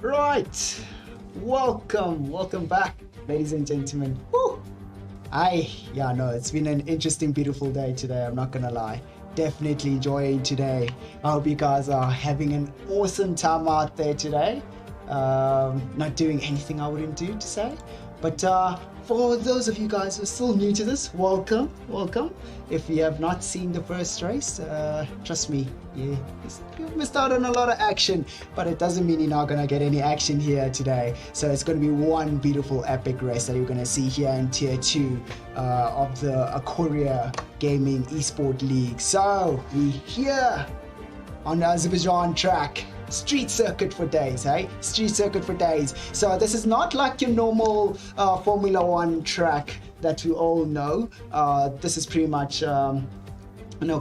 Right, welcome back, ladies and gentlemen. Woo! It's been an interesting, beautiful day today, I'm not gonna lie. Definitely enjoying today. I hope you guys are having an awesome time out there today. Not doing anything I wouldn't do to say, but for those of you guys who are still new to this, welcome. If you have not seen the first race, trust me, you missed out on a lot of action, but it doesn't mean you're not gonna get any action here today. So it's gonna be one beautiful epic race that you're gonna see here in Tier 2 of the ACORIA Gaming eSport League. So we're here on the Azerbaijan track. Street circuit for days, hey? Street circuit for days. So this is not like your normal Formula 1 track that we all know. This is pretty much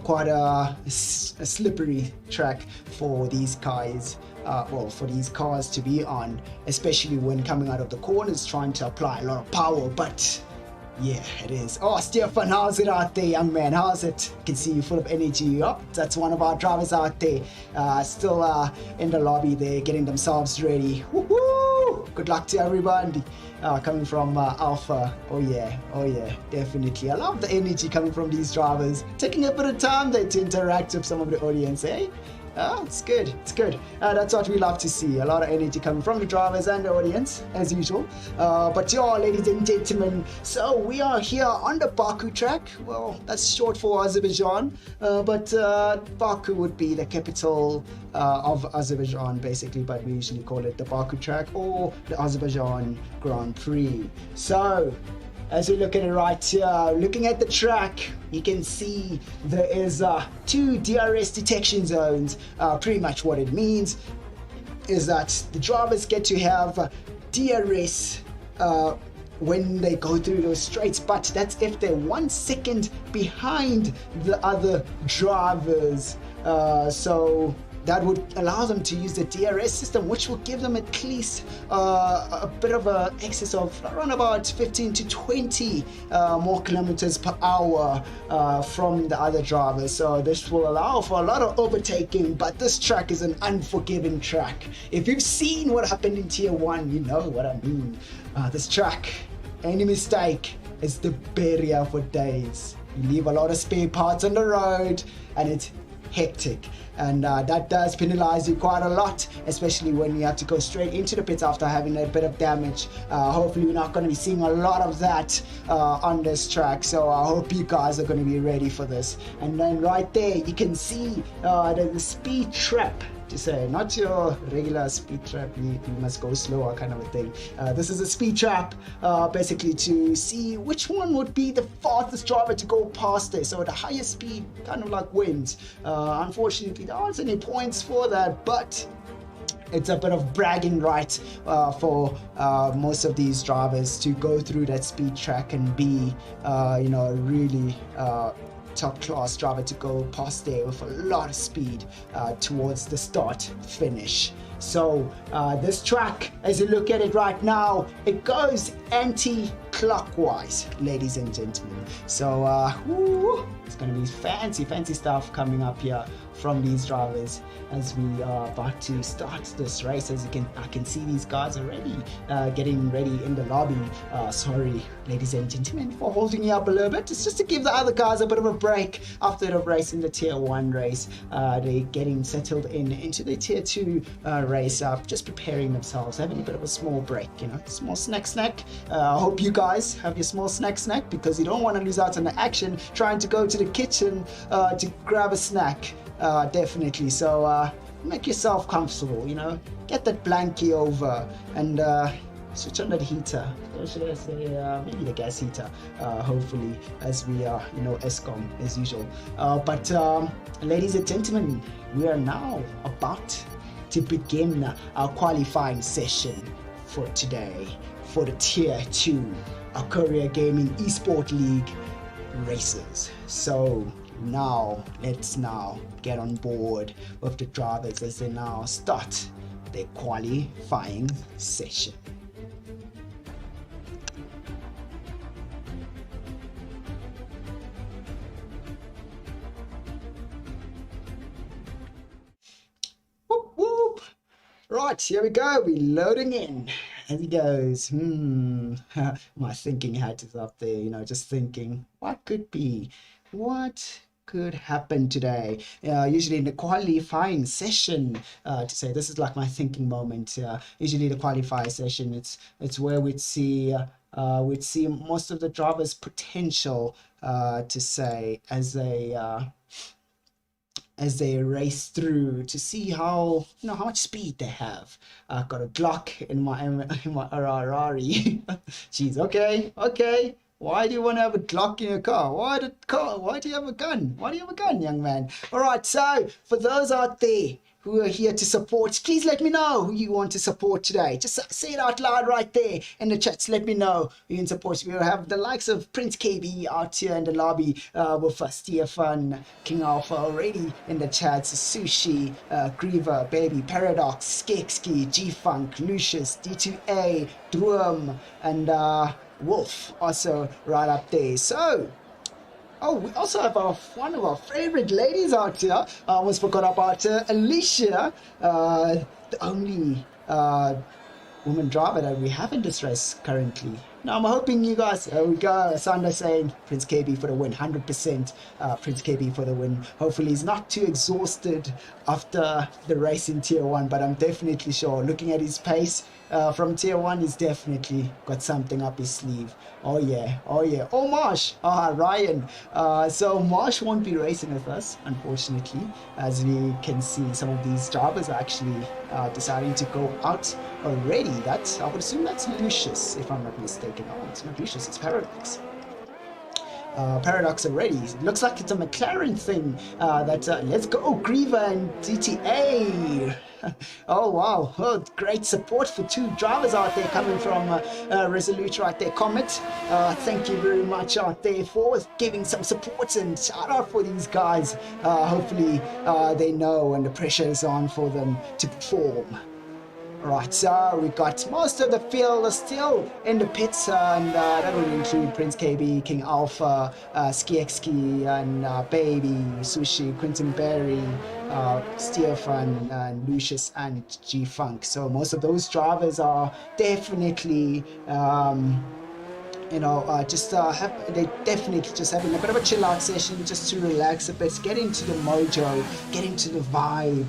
quite a slippery track for these guys. For these cars to be on, especially when coming out of the corners, trying to apply a lot of power. But yeah, it is. Oh, Stefan, how's it out there, young man? How's it? I can see you full of energy. Yup, that's one of our drivers out there. Still in the lobby there, getting themselves ready. Woohoo! Good luck to everybody. Coming from Alpha. Oh yeah, definitely. I love the energy coming from these drivers. Taking a bit of time there to interact with some of the audience, eh? It's good. That's what we love to see. A lot of energy coming from the drivers and the audience, as usual. But y'all, ladies and gentlemen, so we are here on the Baku track. Well, that's short for Azerbaijan, but Baku would be the capital of Azerbaijan, basically, but we usually call it the Baku track or the Azerbaijan Grand Prix. So, as we look at it right here, looking at the track, you can see there is 2 DRS detection zones. Pretty much what it means is that the drivers get to have DRS when they go through those straights, but that's if they're 1 second behind the other drivers. So that would allow them to use the DRS system, which will give them at least a bit of an excess of around about 15 to 20 more kilometers per hour from the other drivers. So this will allow for a lot of overtaking, but this track is an unforgiving track. If you've seen what happened in Tier 1, you know what I mean. This track, any mistake, is the barrier for days. You leave a lot of spare parts on the road and it's hectic, and that does penalize you quite a lot, especially when you have to go straight into the pits after having a bit of damage. Hopefully we're not going to be seeing a lot of that on this track, so I hope you guys are going to be ready for this. And then right there you can see the speed trap, to say, not your regular speed trap, you must go slower kind of a thing. This is a speed trap, basically to see which one would be the fastest driver to go past it. So the highest speed kind of like wins. Unfortunately, there aren't any points for that, but it's a bit of bragging right for most of these drivers to go through that speed track and be, really top class driver to go past there with a lot of speed towards the start finish. So this track, as you look at it right now, it goes anti-clockwise, ladies and gentlemen. So it's going to be fancy stuff coming up here from these drivers as we are about to start this race. As I can see these guys already getting ready in the lobby. Sorry, ladies and gentlemen, for holding you up a little bit. It's just to give the other guys a bit of a break after the race in the Tier 1 race. They're getting settled into the Tier 2 race, just preparing themselves, having a bit of a small break, small snack. I hope you guys have your small snack, because you don't want to lose out on the action trying to go to the kitchen to grab a snack. Definitely. So make yourself comfortable, get that blankie over and switch on that heater, or should I say maybe the gas heater, hopefully, as we are ESCOM as usual. But ladies and gentlemen, we are now about to begin our qualifying session for today for the Tier 2 ACORIA Gaming eSport League races. So let's get on board with the drivers as they now start their qualifying session. right, here we go. We're loading in. As he goes, my thinking hat is up there, you know, just thinking, what could be? What could happen today? Usually in the qualifying session, to say this is like my thinking moment. Usually the qualifying session, it's where we'd see most of the drivers' potential, to say, as they race through, to see how how much speed they have. I've got a Glock in my Ferrari. Jeez, okay. Why do you want to have a Glock in your car? Why do you have a gun? Why do you have a gun, young man? All right, so for those out there who are here to support, please let me know who you want to support today. Just say it out loud right there in the chats. Let me know who you can support. We'll have the likes of Prince KB out here in the lobby with Stefan, King Alpha already in the chats, Sushi, Griever, Baby, Paradox, Skekski, G-Funk, Lucius, D2A, Dworm, and Wolf also right up there. So, oh, we also have one of our favorite ladies out here. I almost forgot about Alicia, the only woman driver that we have in this race currently. Now I'm hoping you guys, there we go, Sanda saying Prince KB for the win, 100% Prince KB for the win. Hopefully he's not too exhausted after the race in Tier 1, but I'm definitely sure, looking at his pace from Tier 1, he's definitely got something up his sleeve. Oh yeah. Oh, Marsh, Ryan. So Marsh won't be racing with us, unfortunately. As we can see, some of these drivers are actually deciding to go out already. I would assume that's Lucius, if I'm not mistaken. Oh, it's not Lucius, it's Paradox. Paradox already. It looks like it's a McLaren thing. Let's go, Griever and DTA. Oh wow, great support for two drivers out there coming from Resolute right there. Comet, thank you very much out there for giving some support, and shout out for these guys. Hopefully they know and the pressure is on for them to perform. Right, so we got most of the field still in the pits, and that will include Prince KB, King Alpha, Skiekski, and Baby, Sushi, Quentin Berry, Stefan, and Lucius, and G-Funk. So most of those drivers are definitely they definitely just having a bit of a chill out session, just to relax a bit, get into the mojo, get into the vibe,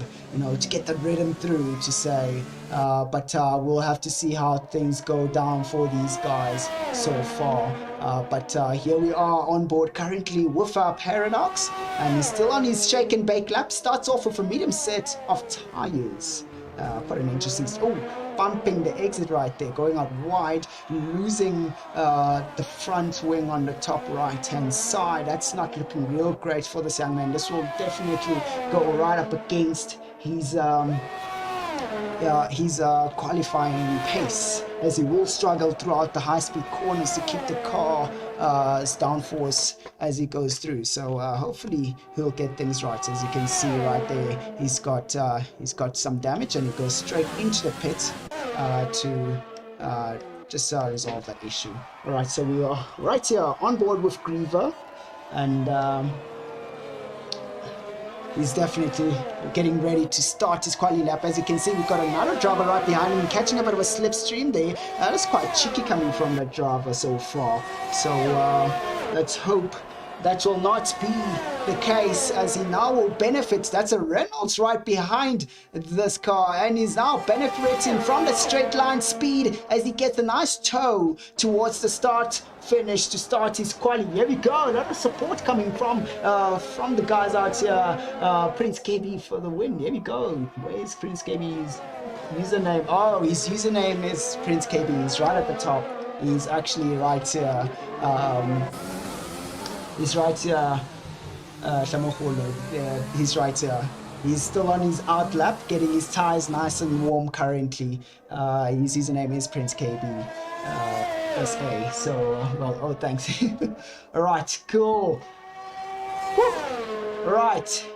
to get the rhythm through, to say. But we'll have to see how things go down for these guys so far. But here we are on board currently with our Paradox, and he's still on his shake and bake lap. Starts off with a medium set of tires. Quite an interesting, bumping the exit right there, going out wide, losing the front wing on the top right hand side. That's not looking real great for this young man. This will definitely go right up against his qualifying pace, as he will struggle throughout the high-speed corners to keep the car's downforce as he goes through. So hopefully he'll get things right. As you can see right there, he's got some damage, and he goes straight into the pit to just resolve that issue. All right, so we are right here on board with Griever, and he's definitely getting ready to start his quali lap. As you can see, we've got another driver right behind him, catching a bit of a slipstream there. That's quite cheeky coming from that driver so far. So let's hope that will not be the case, as he now will benefit. That's a Reynolds right behind this car, and he's now benefiting from the straight line speed as he gets a nice toe towards the start finish to start his quali. Here we go, a lot of support coming from the guys out here. Prince KB for the win. Here we go. Where's Prince KB's username? Oh, his username is Prince KB. He's right at the top. He's actually right here. He's right here. He's right here. He's still on his out lap, getting his tires nice and warm currently. His username is Prince KB SA. So, thanks. All right, cool. Woo. Right.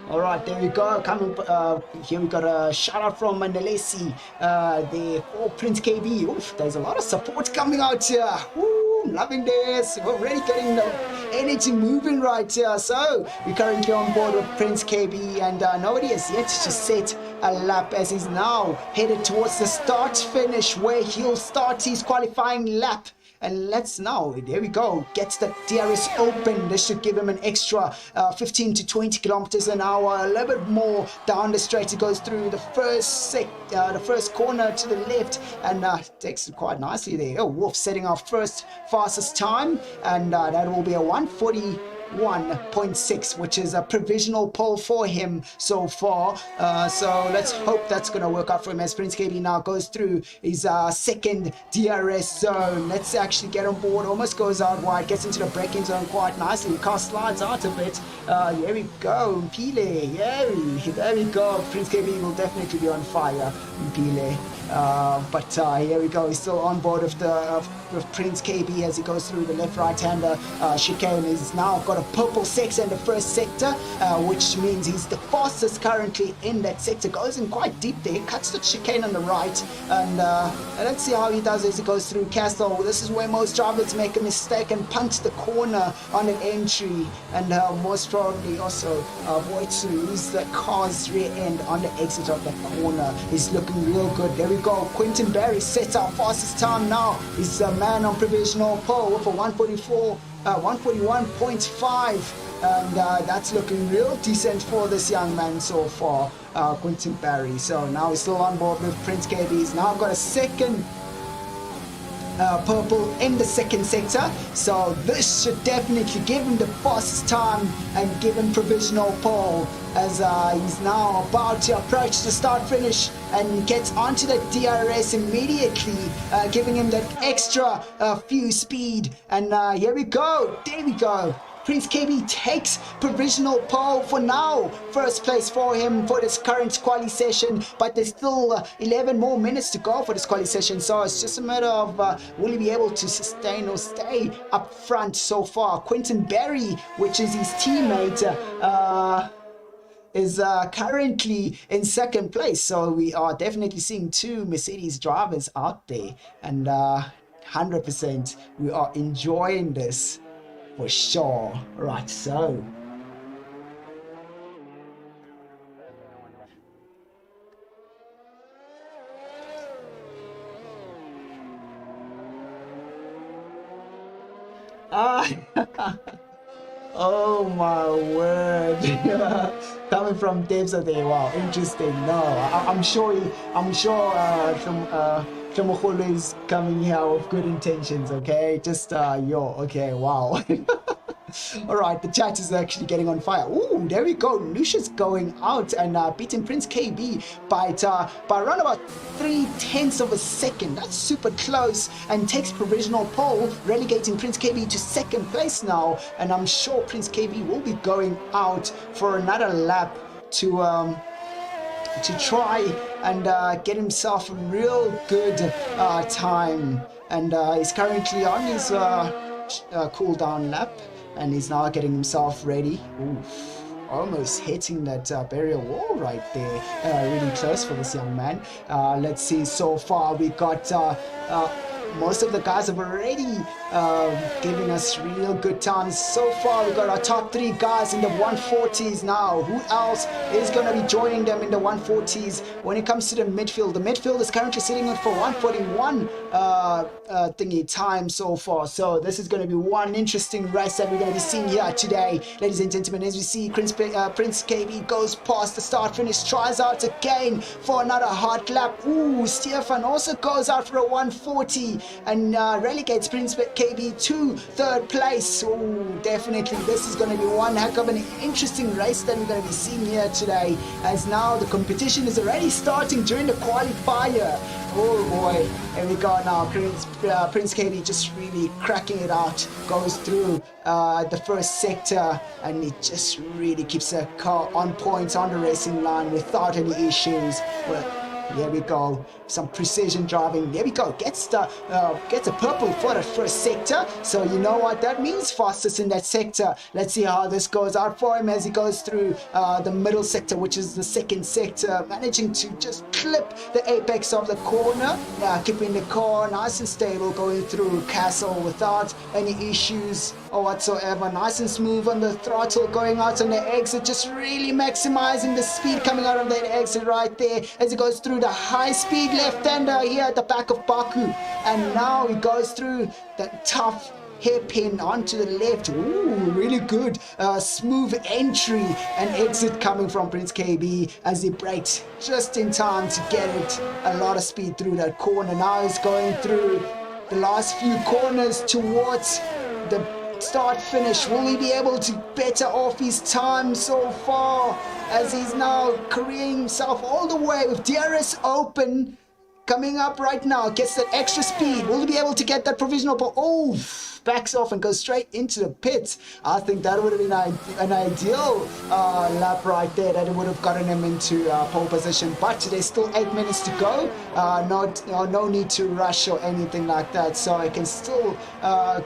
All right, there we go. Coming here, we got a shout out from Manalesi there for Prince KB. Oof, there's a lot of support coming out here. Woo. I'm loving this. We're already getting the energy moving right here. So we're currently on board with Prince KB, and nobody has yet to set a lap as he's now headed towards the start finish where he'll start his qualifying lap. And let's now, there we go, gets the DRS open. This should give him an extra 15 to 20 kilometers an hour, a little bit more down the straight. He goes through the first corner to the left, and takes it quite nicely there. Oh, Wolf setting our first fastest time, and that will be a 1:41.6, which is a provisional pole for him so far. So let's hope that's going to work out for him as Prince KB now goes through his second DRS zone. Let's actually get on board. Almost goes out wide, gets into the braking zone quite nicely. Car slides out a bit. Here we go, Mpile. Yeah, there we go. Prince KB will definitely be on fire, Mpile. But here we go. He's still on board with Prince KB as he goes through the left-right-hander chicane. He's now got a purple sector in the first sector, which means he's the fastest currently in that sector. Goes in quite deep there, cuts the chicane on the right, and let's see how he does as he goes through Castle. This is where most drivers make a mistake and punch the corner on an entry, and most probably also avoid to lose the car's rear end on the exit of the corner. He's looking real good. There we go. Quentin Barry sets our fastest time now. He's a man on provisional pole with a 141.5, and that's looking real decent for this young man so far, Quentin Barry. So now he's still on board with Prince KB. He's now got a second purple in the second sector, so this should definitely give him the fastest time and give him provisional pole as he's now about to approach the start finish and gets onto the DRS immediately, giving him that extra few speed. And here we go, there we go. Prince KB takes provisional pole for now. First place for him for this current quali session, but there's still 11 more minutes to go for this quali session, so it's just a matter of will he be able to sustain or stay up front so far. Quentin Barry, which is his teammate, is currently in second place, so we are definitely seeing two Mercedes drivers out there, and 100% we are enjoying this for sure. Right, so oh my word. Coming from Dave there, wow, interesting. No, I'm sure Tlemogolo is coming here with good intentions, okay? Just okay, wow. All right, the chat is actually getting on fire. Ooh, there we go. Lucius going out and beating Prince KB by around about 0.3 of a second. That's super close, and takes provisional pole, relegating Prince KB to second place now. And I'm sure Prince KB will be going out for another lap to try and get himself a real good time. And he's currently on his cool down lap, and he's now getting himself ready. Oof, almost hitting that barrier wall right there. Really close for this young man. Let's see, so far we got most of the guys have already giving us real good times. So far, we've got our top 3 guys in the 140s now. Who else is going to be joining them in the 140s? When it comes to the midfield is currently sitting for 141 thingy time so far. So this is going to be one interesting race that we're going to be seeing here today, ladies and gentlemen. As we see, Prince KB goes past the start finish, tries out again for another hot lap. Ooh, Stefan also goes out for a 140 and relegates Prince KB to third place. Ooh, definitely this is going to be one heck of an interesting race that we're going to be seeing here today, as now the competition is already starting during the qualifier. Oh boy, here we go now. Prince KB just really cracking it out, goes through the first sector, and it just really keeps the car on point on the racing line without any issues. But There we go. Some precision driving. There we go. Gets a purple for the first sector. So you know what that means. Fastest in that sector. Let's see how this goes out for him as he goes through the middle sector, which is the second sector. Managing to just clip the apex of the corner. Keeping the car nice and stable, going through Castle without any issues or whatsoever. Nice and smooth on the throttle, going out on the exit, just really maximizing the speed coming out of that exit right there as he goes through the high speed left-hander here at the back of Baku. And now he goes through the tough hairpin onto the left. Ooh, really good smooth entry and exit coming from Prince KB as he brakes just in time to get it a lot of speed through that corner. Now he's going through the last few corners towards the start finish. Will he be able to better off his time so far as he's now careering himself all the way with DRS open coming up right now? Gets that extra speed. Will he be able to get that provisional? Oh, backs off and goes straight into the pits. I think that would have been an ideal lap right there, that it would have gotten him into pole position. But there's still 8 minutes to go. No need to rush or anything like that. So I can still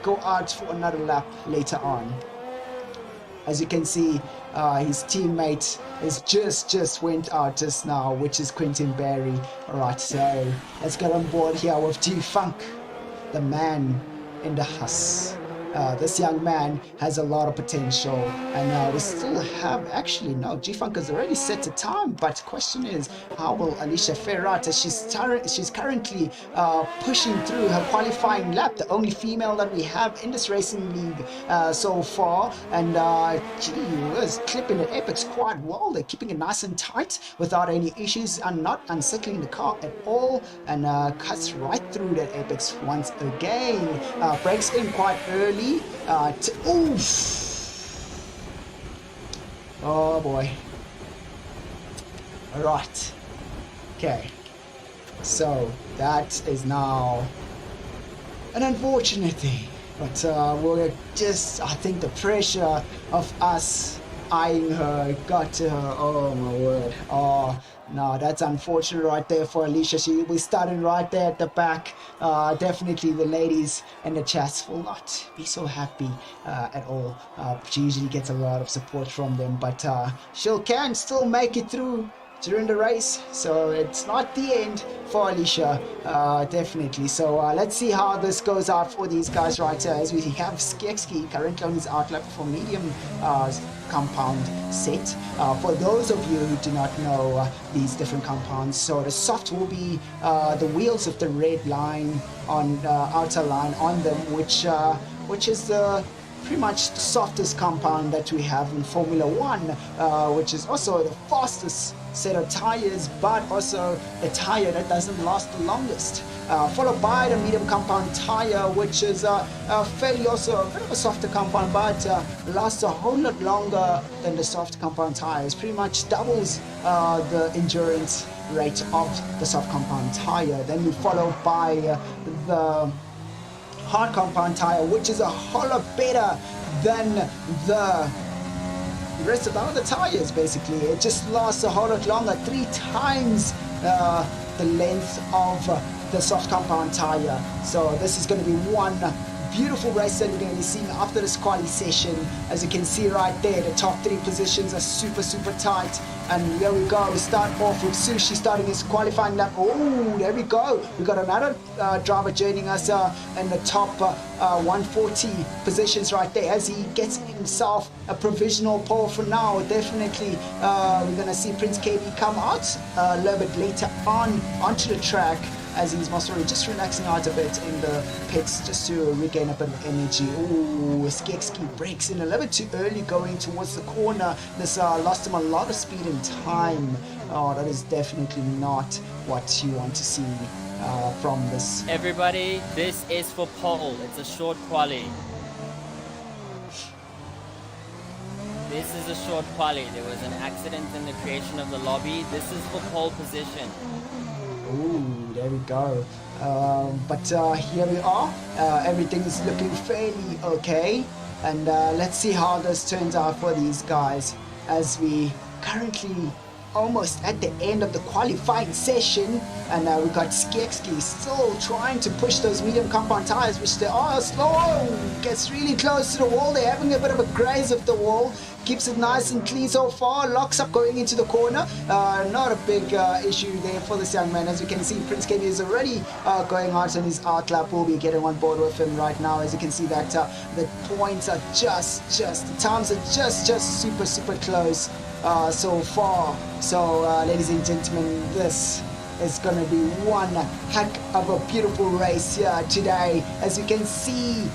go out for another lap later on. As you can see, his teammate is just went out just now, which is Quentin Berry. Alright, so let's get on board here with G-Funk, the man in the Huss. This young man has a lot of potential, and we still have, actually no, G-Funk has already set a time, but the question is, how will Alicia Ferrata, she's currently pushing through her qualifying lap, the only female that we have in this racing league so far, and she was clipping the apex quite well. They're keeping it nice and tight without any issues and not unsettling the car at all, and cuts right through that apex once again. Breaks in quite early. Oof. Oh boy. Alright. Okay. So that is now an unfortunate thing. But we're just, I think the pressure of us eyeing her got to her. Oh my word. Oh no, that's unfortunate right there for Alicia. She was starting right there at the back. Definitely the ladies in the chats will not be so happy at all. She usually gets a lot of support from them, but she can still make it through during the race, so it's not the end for Alicia, definitely. So let's see how this goes out for these guys right here, as we have Skekski currently on his outlap for medium compound set. For those of you who do not know these different compounds, so the soft will be the wheels with the red line on outer line on them, which is the pretty much the softest compound that we have in Formula 1, which is also the fastest set of tires, but also the tire that doesn't last the longest. Followed by the medium compound tire, which is fairly also a bit of a softer compound, but lasts a whole lot longer than the soft compound tires. Pretty much doubles the endurance rate of the soft compound tire. Then we follow by the hard compound tire, which is a whole lot better than the rest of the other tires. Basically, it just lasts a whole lot longer, 3 times the length of the soft compound tire. So this is going to be one beautiful race that we're going to be seeing after this quali session. As you can see right there, the top 3 positions are super tight, and here we go. We start off with Sushi starting his qualifying lap. Oh, there we go. We got another driver joining us in the top 140 positions right there, as he gets himself a provisional pole for now. Definitely we're going to see Prince KB come out a little bit later on onto the track, as he's most already just relaxing out a bit in the pits just to regain a bit of energy. Ooh, Skekski breaks in a little bit too early going towards the corner. This lost him a lot of speed and time. Oh, that is definitely not what you want to see from this. Everybody, this is for pole. It's a short quali. This is a short quali. There was an accident in the creation of the lobby. This is for pole position. Ooh, there we go. But here we are. Everything is looking fairly okay. And let's see how this turns out for these guys, as we currently almost at the end of the qualifying session, and we got Skekski still trying to push those medium compound tires, which they are slow. Gets really close to the wall. They're having a bit of a graze of the wall. Keeps it nice and clean so far. Locks up going into the corner. Not a big issue there for this young man. As you can see, Prince KB is already going out on his out lap. We'll be getting on board with him right now. As you can see that the points are just the times are just super close so far. So ladies and gentlemen, this is going to be one heck of a beautiful race here today. As you can see,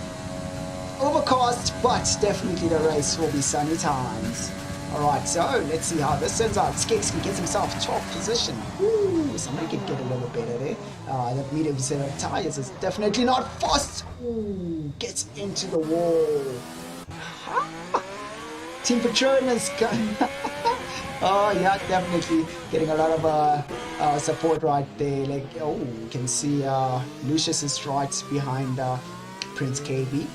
overcast, but definitely the race will be sunny times. Alright, so let's see how this turns out. Skekski gets himself 12th position. Ooh, somebody could get a little better there. That medium set of tires is definitely not fast. Ooh, gets into the wall. Team Patronus. Oh yeah, definitely getting a lot of support right there. Like, oh, you can see Lucius is right behind Prince KB,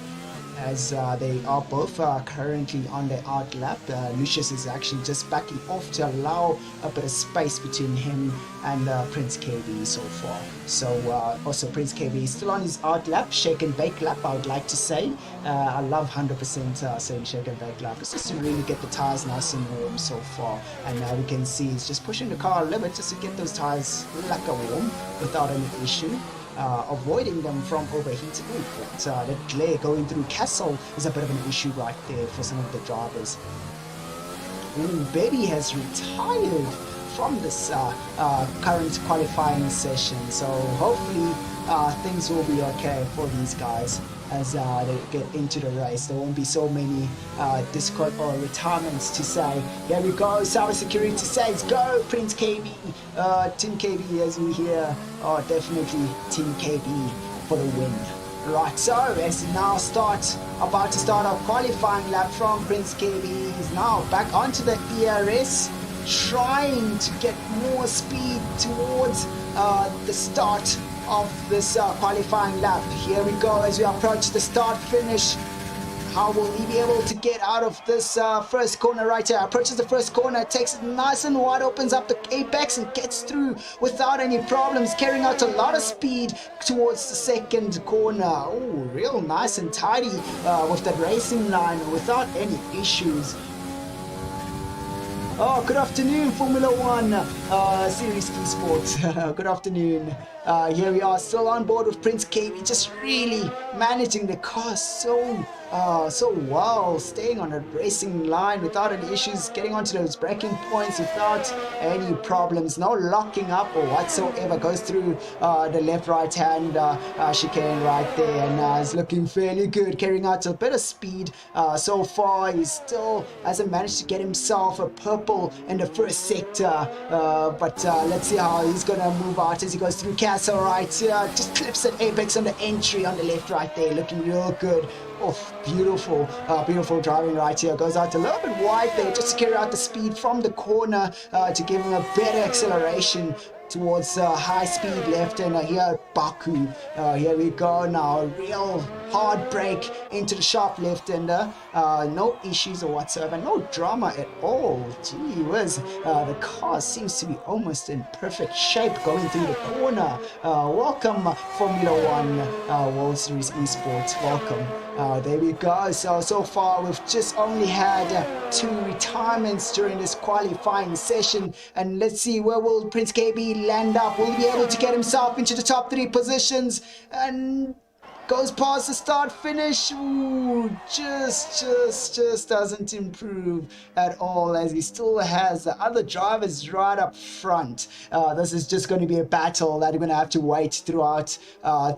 as they are both currently on their out lap. Lucius is actually just backing off to allow a bit of space between him and Prince KB so far. So also Prince KB is still on his out lap, shake and bake lap, I would like to say. I love 100% saying shake and bake lap. It's just to really get the tires nice and warm so far. And we can see he's just pushing the car a little bit just to get those tires like a warm without any issue. Avoiding them from overheating. But the glare going through Castle is a bit of an issue right there for some of the drivers. Ooh, Baby has retired from this current qualifying session, so hopefully things will be okay for these guys as they get into the race. There won't be so many discord or retirements to say. Here we go, Cyber Security says go Prince KB, Team KB as we hear. Oh, definitely Team KB for the win. Right, so as we now about to start our qualifying lap from Prince KB, he's now back onto the ERS, trying to get more speed towards the start of this qualifying lap. Here we go as we approach the start finish. How will he be able to get out of this first corner right here? Approaches the first corner, takes it nice and wide, opens up the apex and gets through without any problems, carrying out a lot of speed towards the second corner. Oh, real nice and tidy with that racing line without any issues. Oh, good afternoon, Formula One Series eSport. Good afternoon. Here we are, still on board with Prince KB, just really managing the car so well, staying on a racing line without any issues, getting onto those braking points without any problems, no locking up or whatsoever. Goes through the left right hand chicane right there, and is looking fairly good, carrying out a bit of speed so far. He still hasn't managed to get himself a purple in the first sector, but let's see how he's gonna move out as he goes through Castle right here. Just clips that apex on the entry on the left right there, looking real good. Oh, beautiful, beautiful driving right here. Goes out a little bit wide there just to carry out the speed from the corner to give him a better acceleration towards high speed left. And here Baku, here we go now, a real hard brake into the sharp left hander. No issues or whatsoever, no drama at all. Gee whiz, the car seems to be almost in perfect shape going through the corner. Welcome Formula One World Series eSports, welcome. There we go. So far we've just only had 2 retirements during this qualifying session, and let's see, where will Prince KB land up? Will he be able to get himself into the top 3 positions? And goes past the start finish. Ooh, just doesn't improve at all, as he still has the other drivers right up front. This is just going to be a battle that we're going to have to wait throughout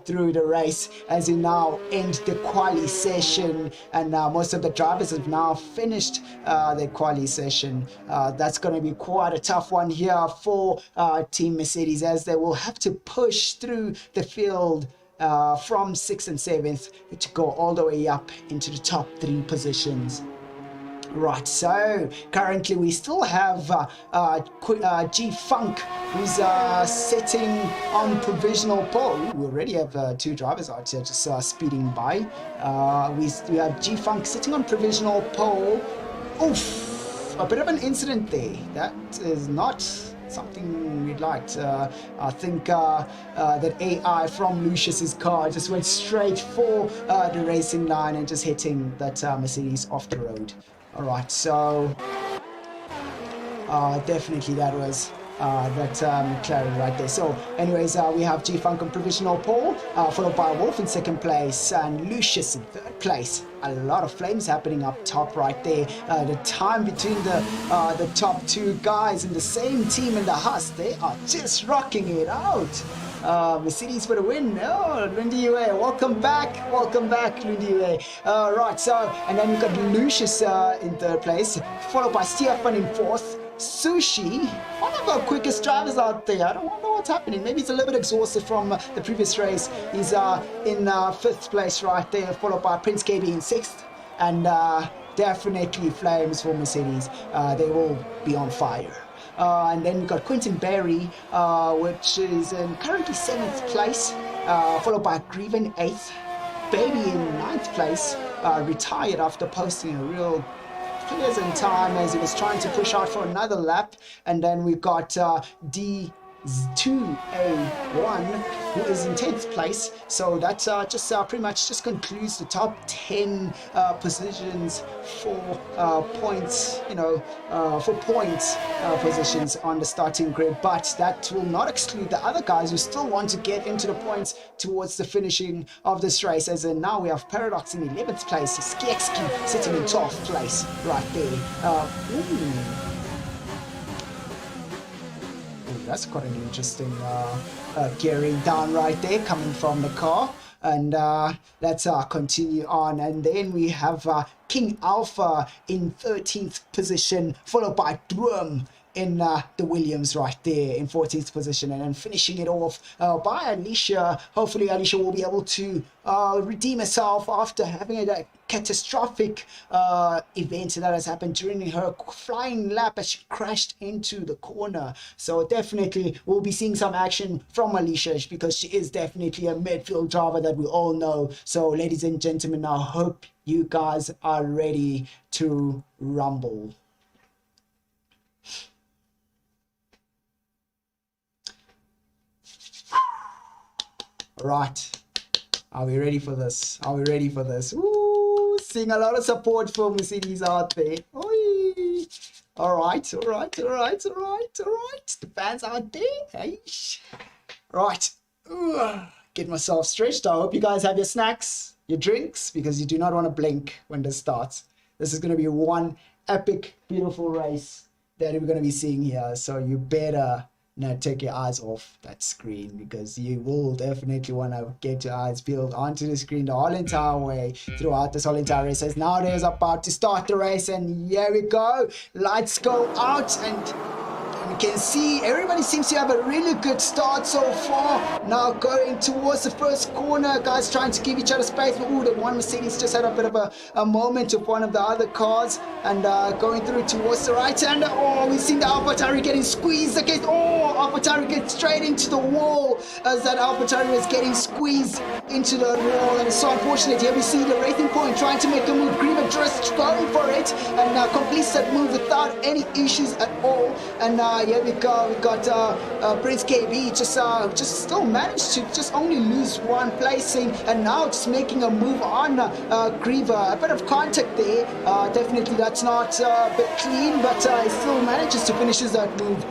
through the race as we now end the quali session, and most of the drivers have now finished their quali session. That's going to be quite a tough one here for Team Mercedes, as they will have to push through the field from 6th and 7th to go all the way up into the top 3 positions. Right, so currently we still have G-Funk, who's sitting on provisional pole. We already have 2 drivers out here just speeding by. We have G-Funk sitting on provisional pole. Oof! a bit of an incident there. That is not something we'd liked. I think that AI from Lucius's car just went straight for the racing line and just hitting that Mercedes off the road. All right, so definitely that was that McLaren right there. So anyways, we have G-Funk on provisional pole, followed by Wolf in second place and Lucius in third place. A lot of flames happening up top right there. The time between the top two guys in the same team in the Haas, they are just rocking it out. Mercedes for the win. Oh, Lundiwe, welcome back, Lundiwe. Right, so, and then we've got Lucius in third place, followed by Stefan in fourth. Sushi, one of our quickest drivers out there. I don't know what's happening. Maybe he's a little bit exhausted from the previous race. He's in fifth place right there, followed by Prince KB in sixth. And definitely flames for Mercedes. They will be on fire. And then we've got Quentin Berry, which is in currently 7th place, followed by Grieven 8th, Baby in 9th place, retired after posting a real pleasant time as he was trying to push out for another lap. And then we've got D2A1, who is in 10th place. So that just pretty much just concludes the top 10 positions for points, positions on the starting grid. But that will not exclude the other guys who still want to get into the points towards the finishing of this race. As in now we have Paradox in 11th place, Skieksky sitting in 12th place right there. That's quite an interesting gearing down right there coming from the car. And let's continue on. And then we have King Alpha in 13th position, followed by Drum in the Williams right there in 14th position, and then finishing it off by Alicia. Hopefully Alicia will be able to redeem herself after having a catastrophic event that has happened during her flying lap as she crashed into the corner. So definitely we'll be seeing some action from Alicia, because she is definitely a midfield driver that we all know. So ladies and gentlemen, I hope you guys are ready to rumble. Right, are we ready for this? Ooh, seeing a lot of support for Mercedes out there. Oi. All right. The fans out there. Eish. Right, get myself stretched. I hope you guys have your snacks, your drinks, because you do not want to blink when this starts. This is going to be one epic, beautiful race that we're going to be seeing here. So you better not take your eyes off that screen, because you will definitely want to get your eyes peeled onto the screen the whole entire way throughout this whole entire race. As now there's about to start the race, and here we go. Lights go out, and you can see everybody seems to have a really good start so far. Now going towards the first corner, guys trying to give each other space. But ooh, the one Mercedes just had a bit of a moment of one of the other cars, and going through towards the right hand. Oh, we've seen the AlphaTauri getting squeezed against. Oh, AlphaTauri gets straight into the wall as that AlphaTauri was getting squeezed into the wall, and it's so unfortunate. Here we see the Racing Point trying to make a move. Griever just going for it, and completes that move without any issues at all. And here we go. We got Prince KB just still managed to just only lose one placing, and now just making a move on Griever. A bit of contact there. Definitely that's not a bit clean, but he still manages to finish that move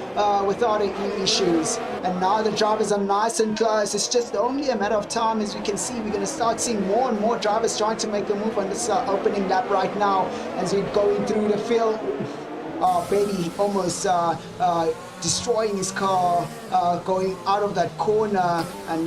without any issues. And now the drivers are nice and close. It's just only a matter of time. As we can see, we're going to start seeing more and more drivers trying to make a move on this opening lap right now as we're going through the field. Baby almost destroying his car, going out of that corner, and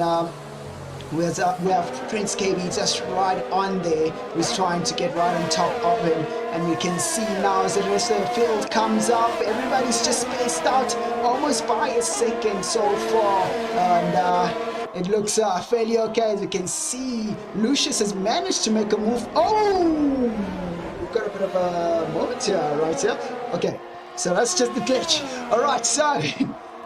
we have Prince KB just right on there, who's trying to get right on top of him. And we can see now as the rest of the field comes up, everybody's just spaced out almost by a second so far, and it looks fairly okay. As you can see, Lucius has managed to make a move. Oh, we've got a bit of a moment here, right here. Okay, so that's just the glitch. All right, so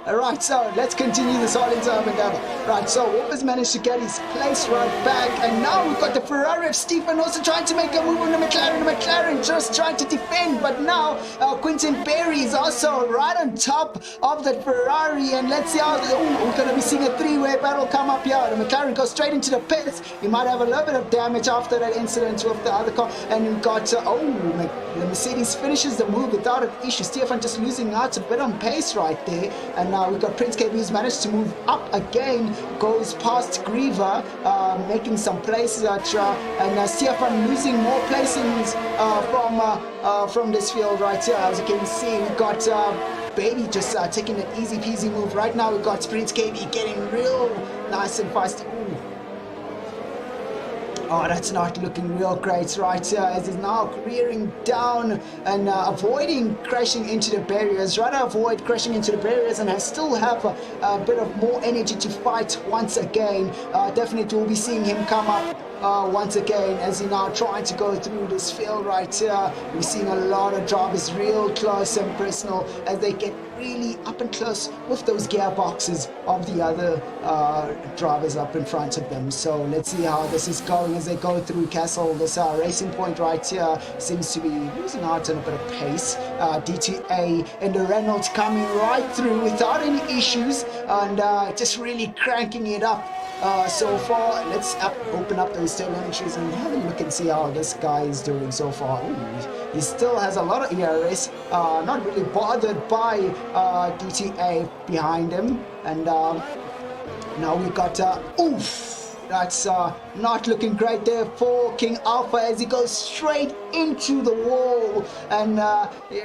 Alright, so let's continue this all in time endeavor. Right, so Wolfers managed to get his place right back, and now we've got the Ferrari of Stephen also trying to make a move on the McLaren. The McLaren just trying to defend, but now Quinton Berry is also right on top of that Ferrari, and let's see how we're going to be seeing a three-way battle come up here. The McLaren goes straight into the pits. He might have a little bit of damage after that incident with the other car, and we've got the Mercedes finishes the move without an issue. Stefan just losing out a bit on pace right there, and now we've got Prince KB who's managed to move up again, goes past Griever, making some places and Stefan losing more placings from this field right here. As you can see, we've got Baby just taking an easy peasy move. Right now we've got Prince KB getting real nice and fast. Ooh. Oh, that's not looking real great right here, as he's now rearing down and avoiding crashing into the barriers. Try to avoid crashing into the barriers, and I still have a bit of more energy to fight once again. Definitely we'll be seeing him come up once again as he now trying to go through this field right here. We're seeing a lot of drivers real close and personal as they get really up and close with those gearboxes of the other drivers up in front of them. So let's see how this is going as they go through Castle. This Racing Point right here seems to be losing out on a bit of pace. DTA and the Reynolds coming right through without any issues, and just really cranking it up. So far, let's open up those telemetries and have a look and see how this guy is doing so far. Ooh, he still has a lot of ERS, not really bothered by DTA behind him. And now we got, oof, that's not looking great there for King Alpha as he goes straight into the wall. And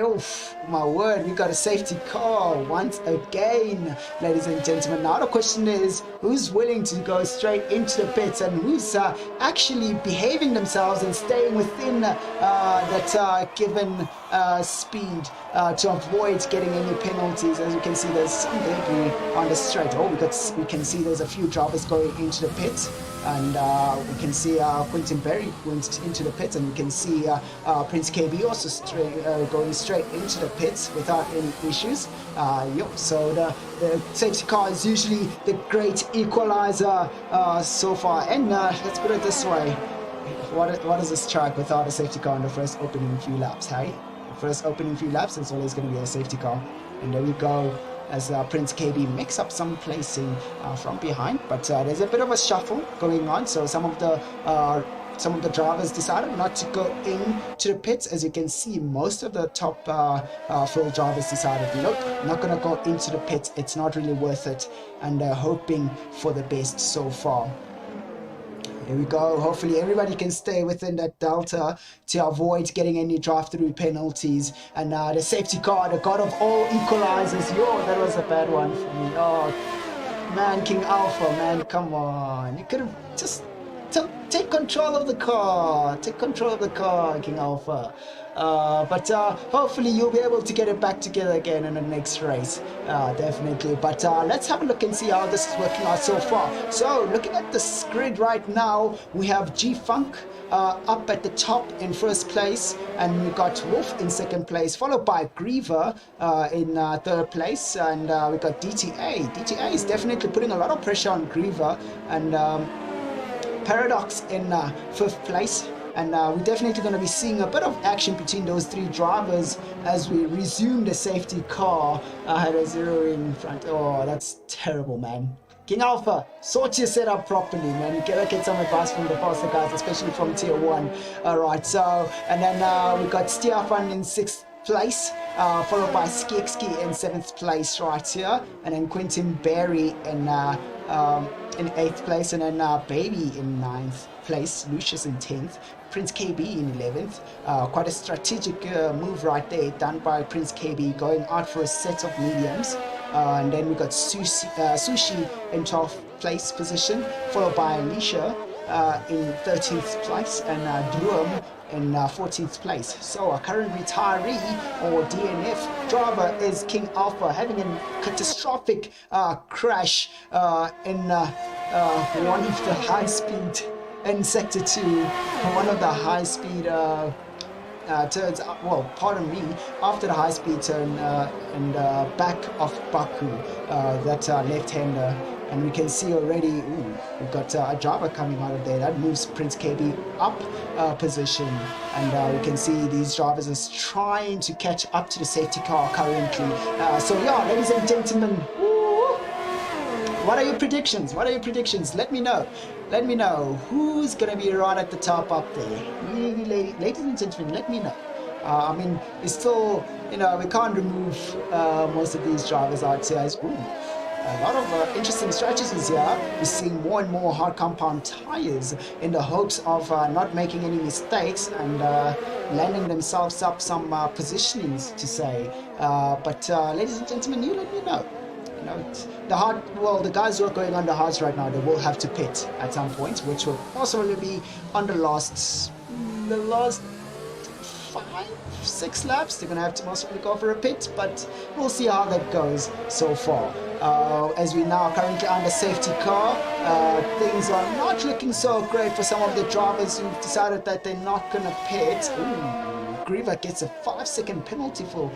oof, my word, we got a safety car once again, ladies and gentlemen. Now the question is, who's willing to go straight into the pits and who's actually behaving themselves and staying within that given speed to avoid getting any penalties? As you can see, there's some debris on the straight. Oh, we can see there's a few drivers going into the pits, and we can see Quinton Berry went into the pits, and we can see Prince KB also going straight into the pits without any issues. So the safety car is usually the great equalizer so far. And let's put it this way, what is this track without a safety car in the first opening few laps, hey? The first opening few laps, it's always going to be a safety car. And there we go, as Prince KB makes up some placing from behind, but there's a bit of a shuffle going on. So some of the drivers decided not to go into the pits. As you can see, most of the top field drivers decided, look, not going to go into the pits, it's not really worth it, and they're hoping for the best so far. Here we go. Hopefully everybody can stay within that delta to avoid getting any drive-through penalties. And the safety car, the god of all equalizers. Yo, that was a bad one for me. Oh, man, King Alpha, man, come on. You could have just take control of the car. Take control of the car, King Alpha. But hopefully you'll be able to get it back together again in the next race, definitely. But let's have a look and see how this is working out so far. So looking at the grid right now, we have G-Funk up at the top in first place, and we got Wolf in second place, followed by Griever in third place, and we got DTA. DTA is definitely putting a lot of pressure on Griever, and Paradox in fifth place. And we're definitely going to be seeing a bit of action between those three drivers as we resume the safety car. I had a zero in front. Oh, that's terrible, man. King Alpha, sort your setup properly, man. You gotta get some advice from the faster guys, especially from Tier 1. Alright, so, and then we got Stefan in 6th place, followed by Skekski in 7th place right here, and then Quinton Berry in 8th place, and then Baby in 9th place, Lucius in 10th, Prince KB in 11th. Quite a strategic move right there done by Prince KB, going out for a set of mediums. And then we got Sushi in 12th place position, followed by Alicia in 13th place, and Druam in 14th place. So our current retiree or DNF driver is King Alpha, having a catastrophic crash in one of the high speed in sector 2, one of the high speed turns, well, pardon me, after the high-speed turn and back of Baku, that left-hander. And we can see already, we've got a driver coming out of there. That moves Prince KB up position. And we can see these drivers are trying to catch up to the safety car currently. So yeah, ladies and gentlemen, what are your predictions? What are your predictions? Let me know. Let me know who's going to be right at the top up there. Ladies and gentlemen, let me know. I mean, it's still, you know, we can't remove most of these drivers out here as a lot of interesting strategies here. We're seeing more and more hard compound tires in the hopes of not making any mistakes and landing themselves up some positionings to say. But ladies and gentlemen, you let me know. You know, the guys who are going on the hards right now, they will have to pit at some point, which will possibly be on the last 5-6 laps. They're gonna have to possibly go for a pit, but we'll see how that goes so far. As we now currently under safety car, things are not looking so great for some of the drivers who've decided that they're not gonna pit. Griever gets a 5-second penalty for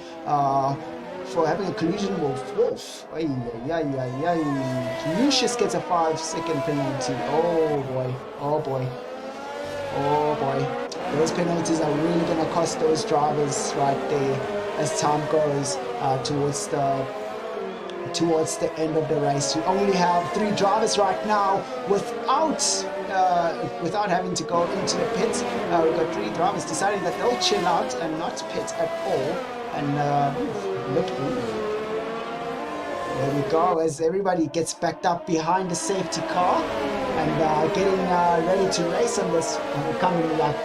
having a collision with Wolf. Lucius gets a 5-second penalty. Oh boy, oh boy, oh boy. Those penalties are really going to cost those drivers right there as time goes towards the end of the race. We only have 3 drivers right now without having to go into the pits. We've got 3 drivers deciding that they'll chill out and not pit at all. And there we go, as everybody gets backed up behind the safety car and getting ready to race on this coming lap.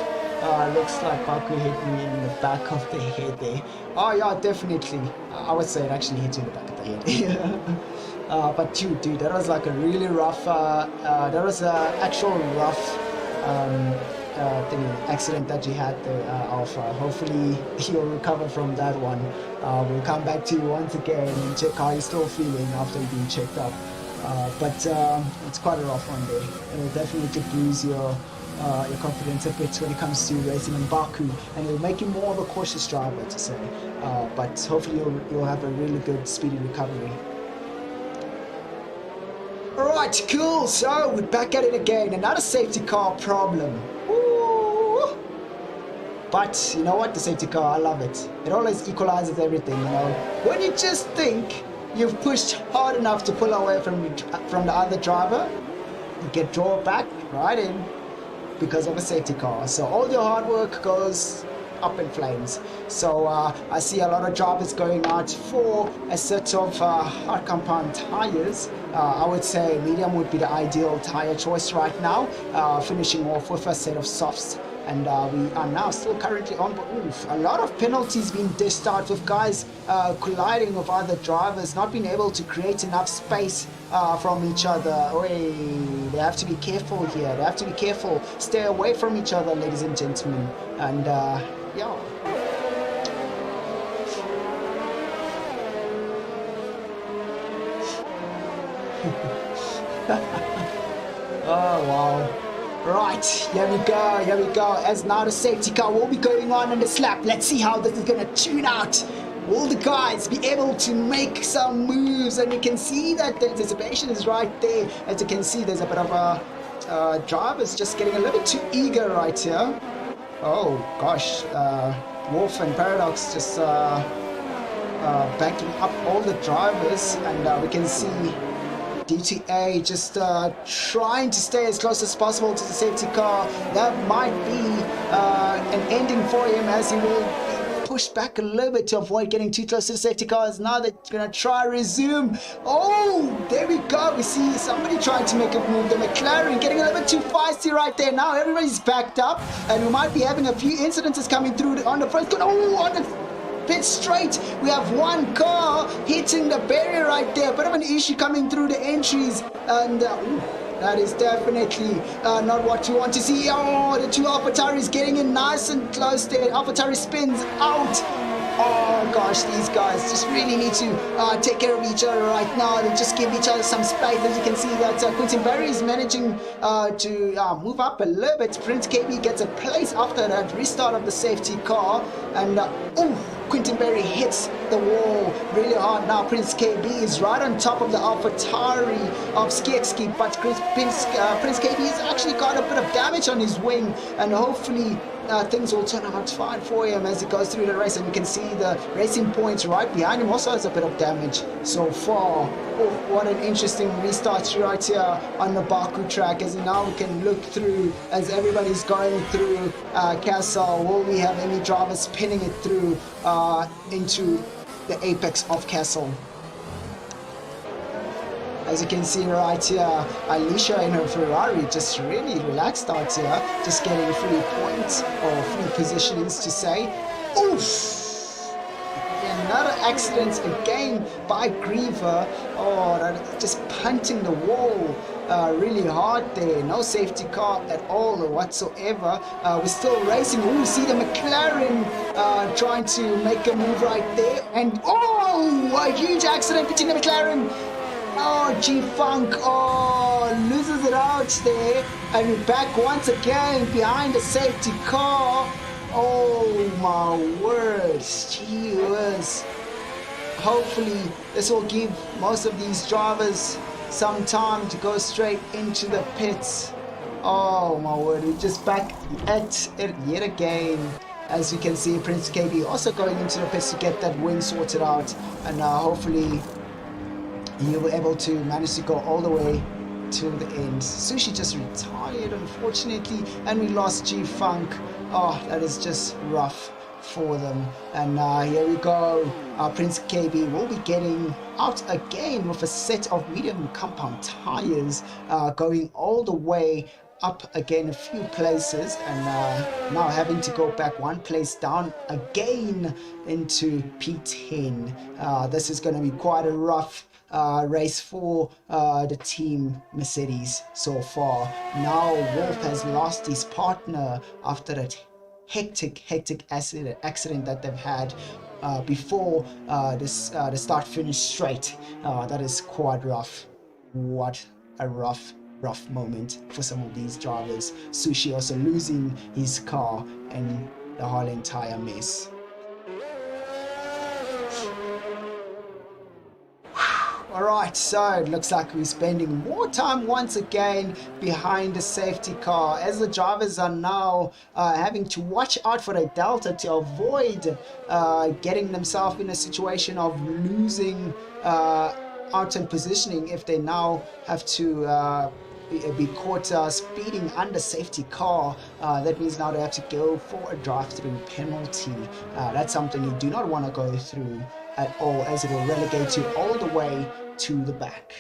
Looks like Baku hit me in the back of the head there. Oh yeah, definitely. I would say it actually hit you in the back of the head. But dude, that was like a really rough, that was an actual rough accident that you had there, Alpha. Hopefully you'll recover from that one. We'll come back to you once again and check how you're still feeling after you've been checked up. But it's quite a rough one there. It'll definitely bruise your confidence a bit when it comes to racing in Baku, and it'll make you more of a cautious driver, to say. But hopefully you'll have a really good speedy recovery. Alright, cool. So we're back at it again. Another safety car problem. Woo! But you know what? The safety car, I love it. It always equalizes everything, you know. When you just think you've pushed hard enough to pull away from the other driver, you get drawn back right in because of a safety car. So all your hard work goes up in flames. So I see a lot of drivers going out for a set of hard compound tires. I would say medium would be the ideal tire choice right now, finishing off with a set of softs. And we are now still currently on a lot of penalties being dished out, with guys colliding with other drivers, not being able to create enough space from each other. They have to be careful here. They have to be careful. Stay away from each other, ladies and gentlemen. And yeah. Oh wow. Right, here we go, as now the safety car will be going on in this lap. Let's see how this is gonna tune out. Will the guys be able to make some moves? And you can see that the anticipation is right there. As you can see, there's a bit of a drivers just getting a little bit too eager right here. Oh gosh, Wolf and Paradox just backing up all the drivers, and we can see DTA just trying to stay as close as possible to the safety car. That might be an ending for him, as he will be pushed back a little bit to avoid getting too close to the safety cars. Now they're going to try resume. Oh, there we go. We see somebody trying to make a move. The McLaren getting a little bit too feisty right there. Now everybody's backed up, and we might be having a few incidences coming through on the front. Oh, on the pit straight, we have one car hitting the barrier right there. A bit of an issue coming through the entries, and that is definitely not what you want to see. Oh, the two AlphaTauris getting in nice and close there. AlphaTauri spins out. Oh gosh, these guys just really need to take care of each other right now. They just give each other some space. As you can see that Quentin Berry is managing to move up a little bit. Prince KB gets a place after that restart of the safety car. And Quentin Berry hits the wall really hard now. Prince KB is right on top of the AlphaTauri of Skieksky, but Prince KB has actually got a bit of damage on his wing, and hopefully things will turn out fine for him as he goes through the race. And you can see the racing points right behind him also has a bit of damage so far. Oh, what an interesting restart right here on the Baku track, as now we can look through as everybody's going through Castle. Will we have any drivers spinning it through into the apex of Castle? As you can see right here, Alicia in her Ferrari just really relaxed out here, just getting 3 points or 3 positionings to say. Oof! Another accident again by Griever. Oh, just punting the wall really hard there. No safety car at all or whatsoever. We're still racing. We see the McLaren trying to make a move right there. And a huge accident between the McLaren. Oh, G-Funk, loses it out there, and we're back once again behind the safety car. Oh my words, gee whiz. Hopefully this will give most of these drivers some time to go straight into the pits. Oh my word, we're just back at it yet again. As you can see, Prince KB also going into the pits to get that win sorted out, and hopefully you were able to manage to go all the way to the end. Sushi just retired, unfortunately, and we lost G-Funk. Oh, that is just rough for them. And here we go. Prince KB will be getting out again with a set of medium compound tires, going all the way up again a few places, and now having to go back 1 place down again into P10. This is going to be quite a rough race for the team Mercedes so far. Now Wolf has lost his partner after that hectic accident that they've had before the start-finish straight. That is quite rough. What a rough moment for some of these drivers. Sushi also losing his car and the whole entire mess. Alright, so it looks like we're spending more time once again behind the safety car, as the drivers are now having to watch out for the delta to avoid getting themselves in a situation of losing out in positioning if they now have to be caught speeding under safety car. That means now they have to go for a drive-through penalty. That's something you do not want to go through at all, as it will relegate you all the way to the back.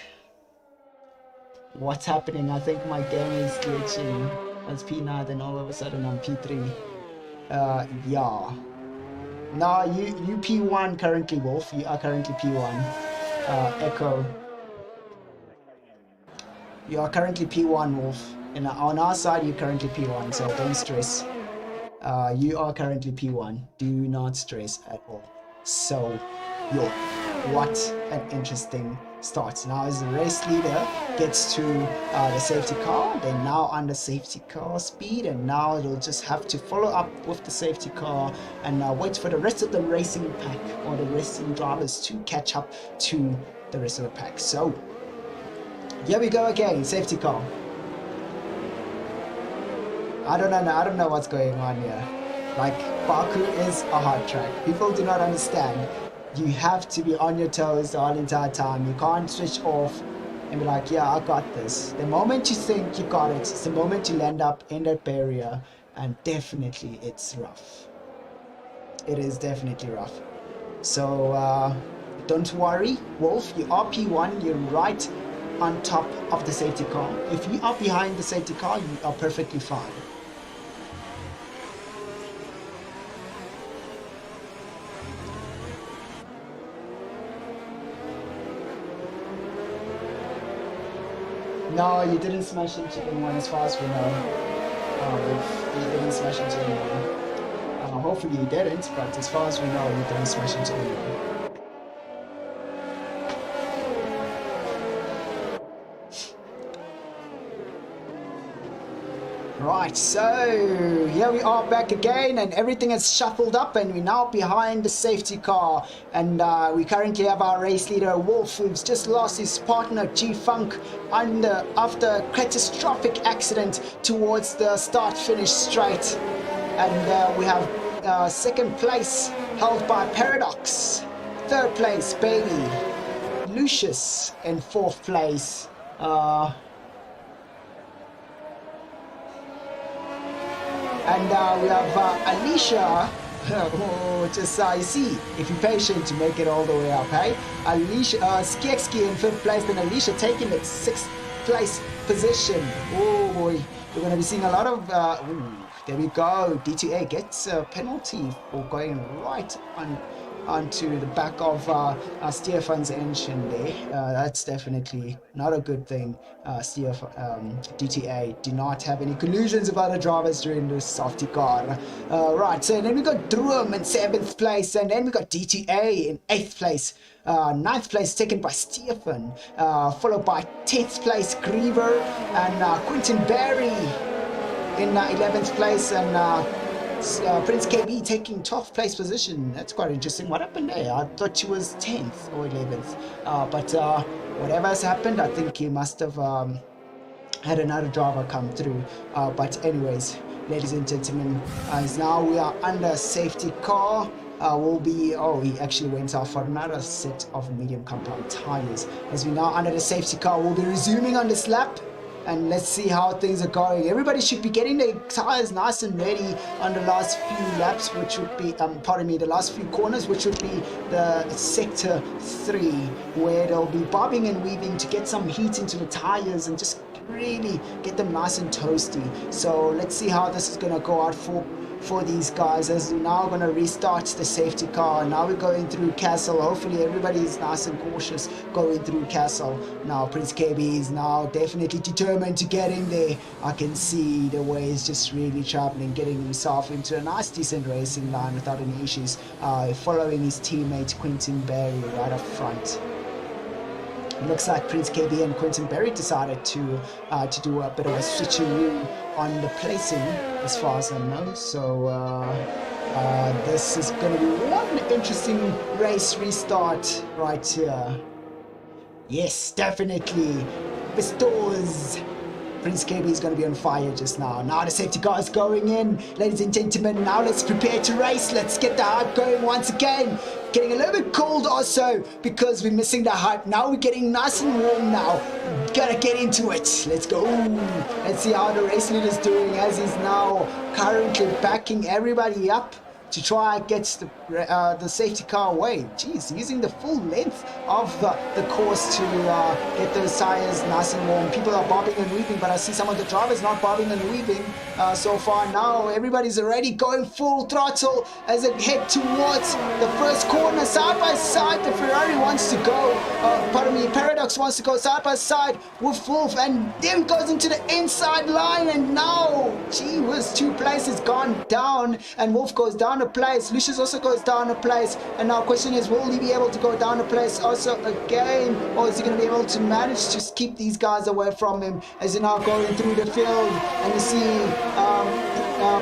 What's happening? I think my game is glitching. That's P9, then all of a sudden I'm P3. Yeah. No, you P1 currently, Wolf. You are currently P1. Echo. You are currently P1, Wolf. And on our side, you're currently P1, so don't stress. You are currently P1. Do not stress at all. So, yo, what an interesting start. Now as the race leader gets to the safety car, they're now under safety car speed, and now they'll just have to follow up with the safety car and wait for the rest of the racing pack or the racing drivers to catch up to the rest of the pack. So here we go again, safety car. I don't know what's going on here. Like, Baku is a hard track. People do not understand. You have to be on your toes the whole entire time. You can't switch off and be like, yeah, I got this. The moment you think you got it, it's the moment you land up in that barrier, and definitely it's rough. It is definitely rough. So don't worry, Wolf, you are P1, you're right on top of the safety car. If you are behind the safety car, you are perfectly fine. No, you didn't smash into anyone as far as we know. You didn't smash into anyone. Hopefully he didn't, but as far as we know, he didn't smash into anyone. Right, so here we are back again, and everything has shuffled up, and we're now behind the safety car. And we currently have our race leader Wolf, who's just lost his partner G-Funk after a catastrophic accident towards the start-finish straight. And we have second place held by Paradox, third place Baby, Lucius in fourth place. And we have Alicia, just you see, if you're patient to make it all the way up, hey? Alicia, Skieksky in fifth place, then Alicia taking the sixth place position. Oh boy, we're going to be seeing a lot of, there we go, D2A gets a penalty for going right onto the back of Stefan's engine there. That's definitely not a good thing. DTA do not have any collusions with other drivers during the safety car. Right, so then we got Drum in 7th place, and then we got DTA in 8th place. 9th place taken by Stefan, followed by 10th place Griever and Quentin Barry in 11th place, and Prince KB taking 12th place position. That's quite interesting. What happened there? I thought she was 10th or 11th. But whatever has happened, I think he must have had another driver come through. But anyways, ladies and gentlemen, as now we are under safety car. He actually went off for another set of medium compound tires. As we now under the safety car, we'll be resuming on this lap. And let's see how things are going. Everybody should be getting their tires nice and ready on the last few laps, which would be, the last few corners, which would be the sector 3, where they'll be bobbing and weaving to get some heat into the tires and just really get them nice and toasty. So let's see how this is going to go out for these guys, as we're now going to restart the safety car. Now we're going through Castle. Hopefully everybody is nice and cautious going through Castle. Now Prince KB is now definitely determined to get in there. I can see the way he's just really traveling, getting himself into a nice decent racing line without any issues, following his teammate Quentin Barry right up front. It looks like Prince KB and Quentin Barry decided to do a bit of a switcheroo on the placing, as far as I know. So this is going to be one interesting race restart right here. Yes, definitely bestows. Prince KB is going to be on fire just now. Now the safety car is going in. Ladies and gentlemen, now let's prepare to race. Let's get the hype going once again. Getting a little bit cold also because we're missing the hype. Now we're getting nice and warm now. Gotta get into it. Let's go. Let's see how the race leader is doing, as he's now currently backing everybody up to try and get the safety car away. Jeez, using the full length of the course to get those tires nice and warm. People are bobbing and weaving, but I see some of the drivers not bobbing and weaving so far. Now everybody's already going full throttle as they head towards the first corner. Side by side, the Ferrari wants to go, Paradox wants to go side by side with Wolf, and then goes into the inside line, and now, gee whiz, 2 places gone down, and Wolf goes down a place. Lucius also goes down a place, and now question is, will he be able to go down a place also again, or is he going to be able to manage to keep these guys away from him as he's now going through the field? And you see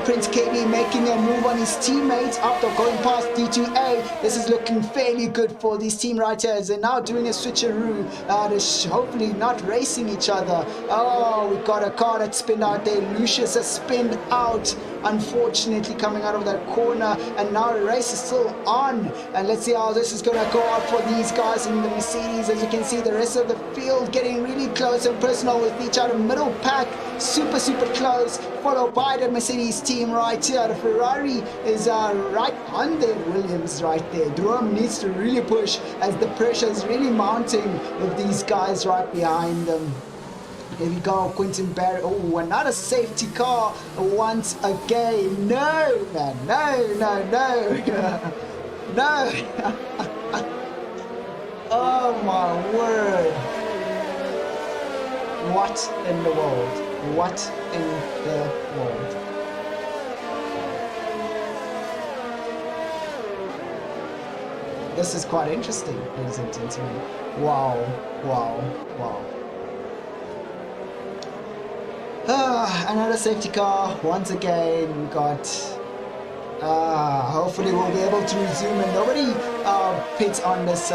Prince KB making a move on his teammates after going past D2A. This is looking fairly good for these team riders. They're now doing a switcheroo. They're hopefully not racing each other. Oh, we got a car that spinned out there. Lucius has spinned out, unfortunately, coming out of that corner, and now the race is still on. And let's see how this is going to go out for these guys in the Mercedes. As you can see, the rest of the field getting really close and personal with each other. Middle pack super close, followed by the Mercedes team right here. The Ferrari is right on there. Williams right there. Drum needs to really push as the pressure is really mounting with these guys right behind them. Here we go, Quentin Barry. Oh, another safety car once again. No, man, no. No. Oh my word. What in the world? What in the world? This is quite interesting, ladies and gentlemen. Wow, wow, wow. Another safety car. Once again, we got... hopefully we'll be able to resume and nobody pits on this...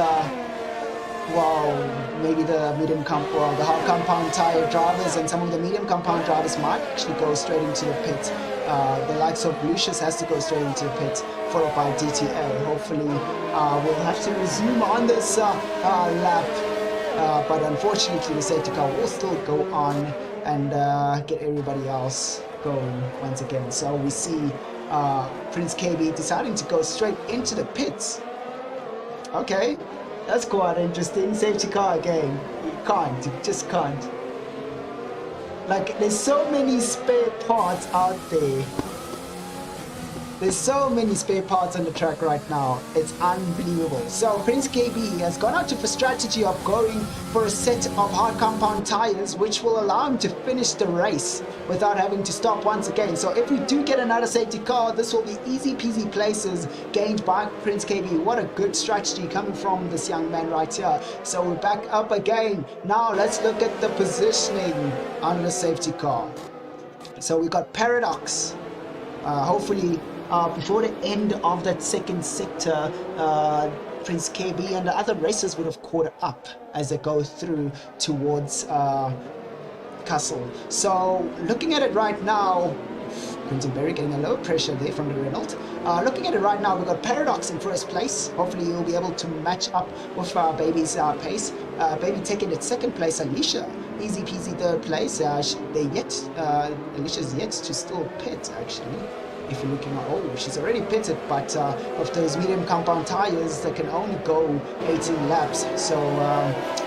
well, maybe the the hard compound tire drivers and some of the medium compound drivers might actually go straight into the pit. The likes of Lucius has to go straight into the pit, followed by DTA. Hopefully, we'll have to resume on this lap. But unfortunately, the safety car will still go on and get everybody else going once again. So we see Prince KB deciding to go straight into the pits. Okay. That's quite interesting. Safety car again. You just can't. Like, there's so many spare parts out there. There's so many spare parts on the track right now. It's unbelievable. So Prince KB has gone out with a strategy of going for a set of hard compound tires, which will allow him to finish the race without having to stop once again. So if we do get another safety car, this will be easy peasy places gained by Prince KB. What a good strategy coming from this young man right here. So we're back up again. Now let's look at the positioning on the safety car. So we got Paradox. Hopefully before the end of that second sector, Prince KB and the other racers would have caught up as they go through towards Castle. So looking at it right now, Quentin Berry getting a low pressure there from the Renault. Looking at it right now, we've got Paradox in first place. Hopefully he'll be able to match up with Baby's pace. Baby taking it second place. Alicia, easy peasy third place. Alicia's yet to still pit actually. If you're looking at, oh, she's already pitted, but of those medium compound tires, they can only go 18 laps. So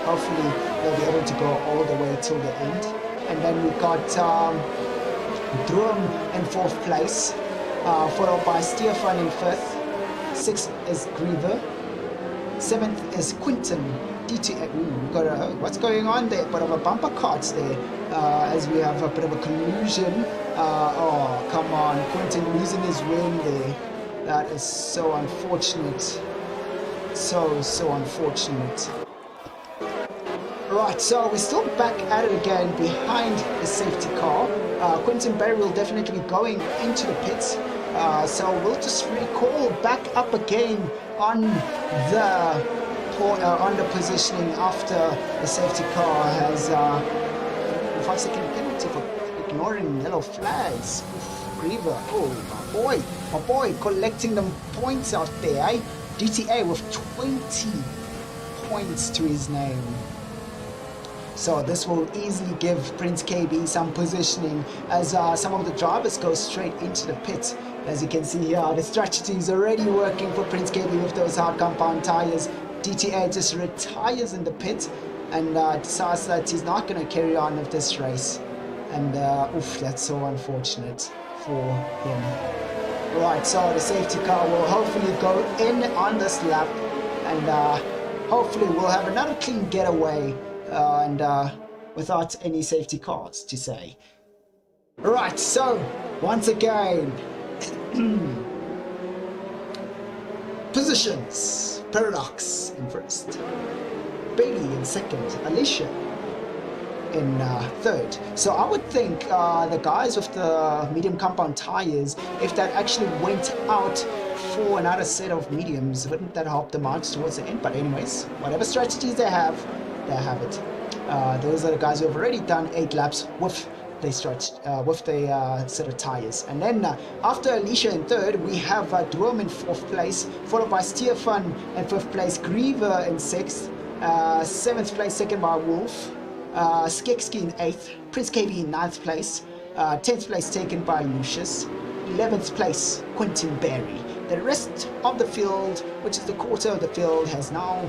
hopefully they'll be able to go all the way till the end. And then we've got Drum in fourth place, followed by Stefan in fifth. Sixth is Griever. Seventh is Quinton. DTA. Ooh, we've got a, what's going on there? Bit of a bumper carts there, as we have a bit of a collusion. Oh, come on, Quinton losing his win there. That is so unfortunate. So unfortunate. Right, so we're still back at it again behind the safety car. Quentin Berry will definitely be going into the pits. So we'll just recall back up again on the positioning after the safety car has 5-second penalty for ignoring yellow flags. Griever, oh my boy, collecting them points out there, eh? DTA with 20 points to his name. So this will easily give Prince KB some positioning as some of the drivers go straight into the pit. As you can see here, the strategy is already working for Prince KB with those hard compound tires. DTA just retires in the pit and decides that he's not going to carry on with this race. And that's so unfortunate for him. Right, so the safety car will hopefully go in on this lap, and hopefully we'll have another clean getaway and without any safety cars to say. Right, so once again, positions: Paradox in first, Bailey in second, Alicia in third. So I would think the guys with the medium compound tires, if that actually went out for another set of mediums, wouldn't that help them out towards the end? But anyways, whatever strategies they have it. Those are the guys who have already done 8 laps with the set of tires. And then after Alicia in third, we have Drum in fourth place, followed by Stefan in fifth place, Griever in sixth, seventh place second by Wolf, Skekski in 8th, Prince KB in 9th place, 10th place taken by Lucius, 11th place Quentin Berry. The rest of the field, which is the quarter of the field, has now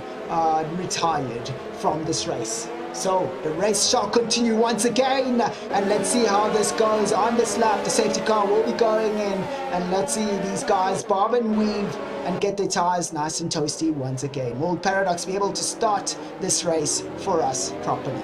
retired from this race. So the race shall continue once again, and let's see how this goes on this lap. The safety car will be going in, and let's see these guys bob and weave and get their tires nice and toasty once again. Will Paradox be able to start this race for us properly?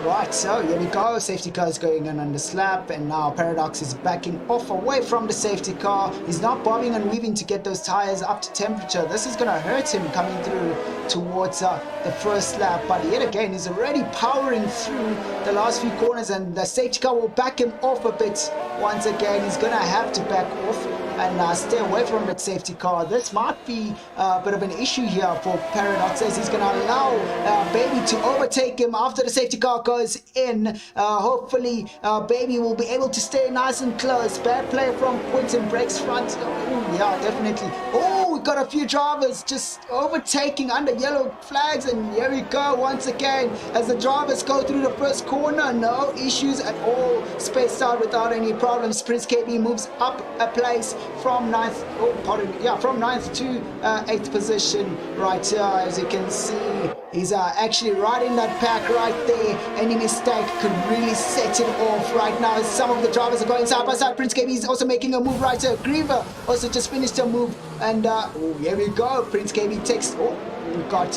Right, so here we go. Safety car is going in under slap, and now Paradox is backing off away from the safety car. He's not bobbing and weaving to get those tires up to temperature. This is going to hurt him coming through towards the first lap, but yet again he's already powering through the last few corners, and the safety car will back him off a bit. Once again, he's going to have to back off and stay away from that safety car. This might be a bit of an issue here for Paradox, as he's going to allow Baby to overtake him after the safety car goes in. Hopefully Baby will be able to stay nice and close. Bad play from Quinton, breaks front. Ooh, yeah, definitely. Oh, we got a few drivers just overtaking under yellow flags, and here we go once again as the drivers go through the first corner. No issues at all, spaced out without any problems. Prince KB moves up a place from 9th, from 9th to 8th position right here. As you can see, he's actually right in that pack right there. Any mistake could really set it off right now. Some of the drivers are going side by side. Prince KB is also making a move right here. Griever also just finished a move, and here we go. Prince KB takes, we've got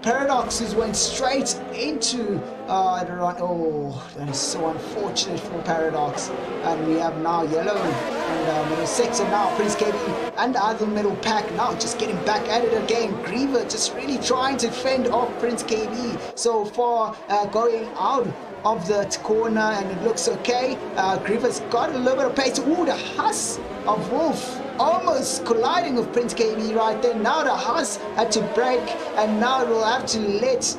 Paradox who's went straight into the run. Oh, that is so unfortunate for Paradox. And we have now yellow and middle sector now. Prince KB and the other middle pack now just getting back at it again. Griever just really trying to fend off Prince KB so far, going out of that corner, and it looks okay. Griever's got a little bit of pace. Ooh, the Huss of Wolf almost colliding with Prince KB right there. Now the Huss had to brake, and now it will have to let...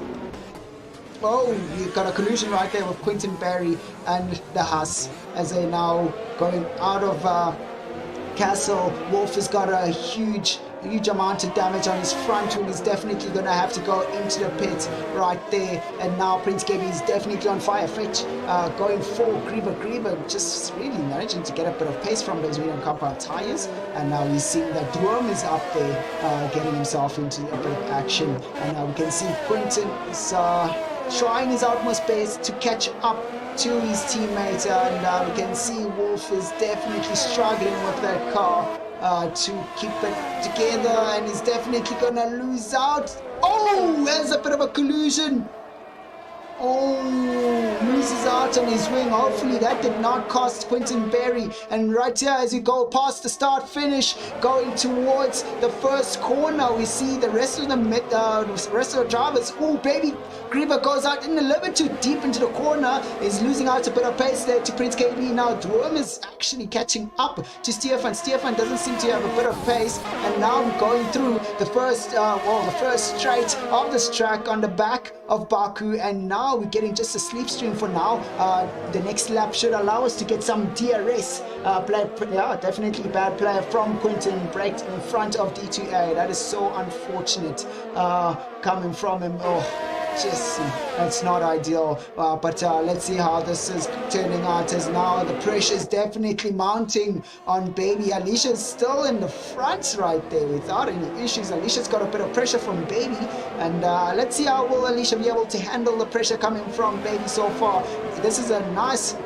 Oh, you've got a collision right there with Quinton Barry and the Huss as they're now going out of Castle. Wolf has got a huge amount of damage on his front wing. He's definitely going to have to go into the pit right there. And now Prince KB is definitely on fire. Fetch going for Griever just really managing to get a bit of pace from those medium compound tires. And now we're seeing that Dworm is up there getting himself into a bit of action. And now we can see Quinton is trying his utmost best to catch up to his teammate, and we can see Wolf is definitely struggling with that car to keep it together, and he's definitely gonna lose out. Oh, there's a bit of a collision. Oh, loses out on his wing. Hopefully that did not cost Quinton Berry. And right here, as you go past the start finish, going towards the first corner, we see the rest of the drivers. Oh, Baby Griever goes out in a little bit too deep into the corner, is losing out a bit of pace there to Prince KB. Now Dworm is actually catching up to Stefan. Stefan doesn't seem to have a bit of pace, and now we're going through the first straight of this track on the back of Baku, and now we're getting just a slipstream for now. The next lap should allow us to get some DRS play. Yeah, definitely bad play from Quinton, braked in front of D2A. That is so unfortunate coming from him. Oh, just that's not ideal, but let's see how this is turning out, as now the pressure is definitely mounting on Baby. Alicia's still in the front right there without any issues. Alicia's got a bit of pressure from Baby, and let's see how will Alicia be able to handle the pressure coming from Baby so far. This is a nice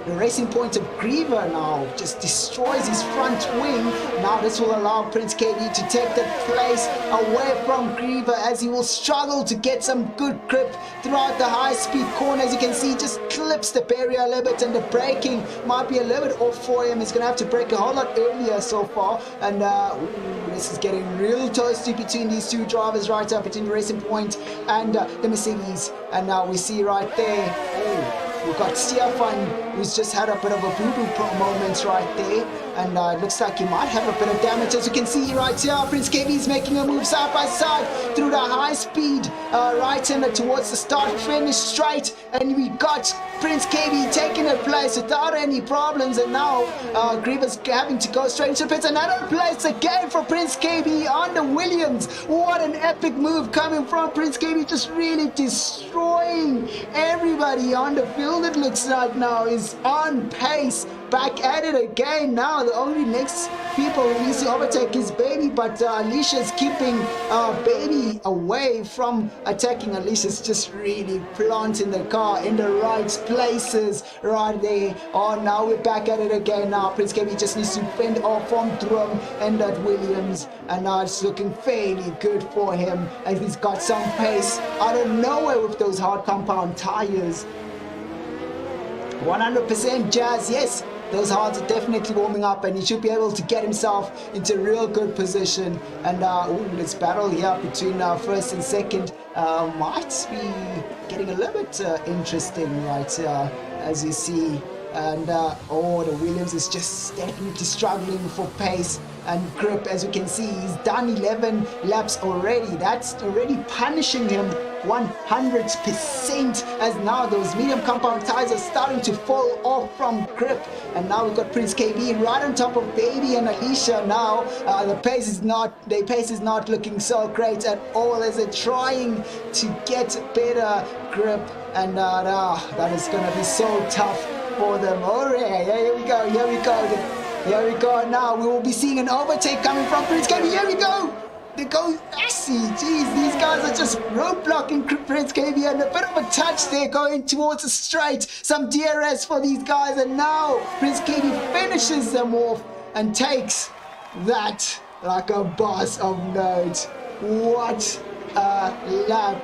the racing point of Griever now just destroys his front wing. Now this will allow Prince KB to take the place away from Griever, as he will struggle to get some good grip throughout the high-speed corner. As you can see, just clips the barrier a little bit, and the braking might be a little bit off for him. He's going to have to brake a whole lot earlier so far, and this is getting real toasty between these two drivers right up between the racing point and the Mercedes. And now we see right there, we've got Stefan, who's just had a bit of a voodoo moment right there, and it looks like he might have a bit of damage. As you can see right here, Prince KB is making a move side by side through the high speed right-hander towards the start-finish straight, and we got Prince KB taking a place without any problems, and now Griever's having to go straight into the pits. Another place again for Prince KB on the Williams. What an epic move coming from Prince KB, just really destroying everybody on the field. It looks like now is on pace back at it again now. The only next people who needs to overtake is Baby, but Alicia's keeping Baby away from attacking. Alicia's just really planting the car in the right places right there. Oh, now we're back at it again now. Prince KB just needs to fend off from Drum and that Williams, and now it's looking fairly good for him, and he's got some pace out of nowhere with those hard compound tires. 100% Jazz, yes, those hards are definitely warming up, and he should be able to get himself into real good position. And this battle here between first and second might be getting a little bit interesting right here, as you see. And the Williams is just definitely struggling for pace and grip. As you can see, he's done 11 laps already. That's already punishing him 100%, as now those medium compound tires are starting to fall off from grip. And now we've got Prince KB right on top of Baby and Alicia. Now their pace is not looking so great at all, as they're trying to get better grip, and that is going to be so tough for them. Oh yeah, here we go. Now we will be seeing an overtake coming from Prince KB. Here we go. They go messy. Jeez, these guys are just roadblocking Prince KB, and a bit of a touch there going towards the straight. Some DRS for these guys, and now Prince KB finishes them off and takes that like a boss of note. What a lap.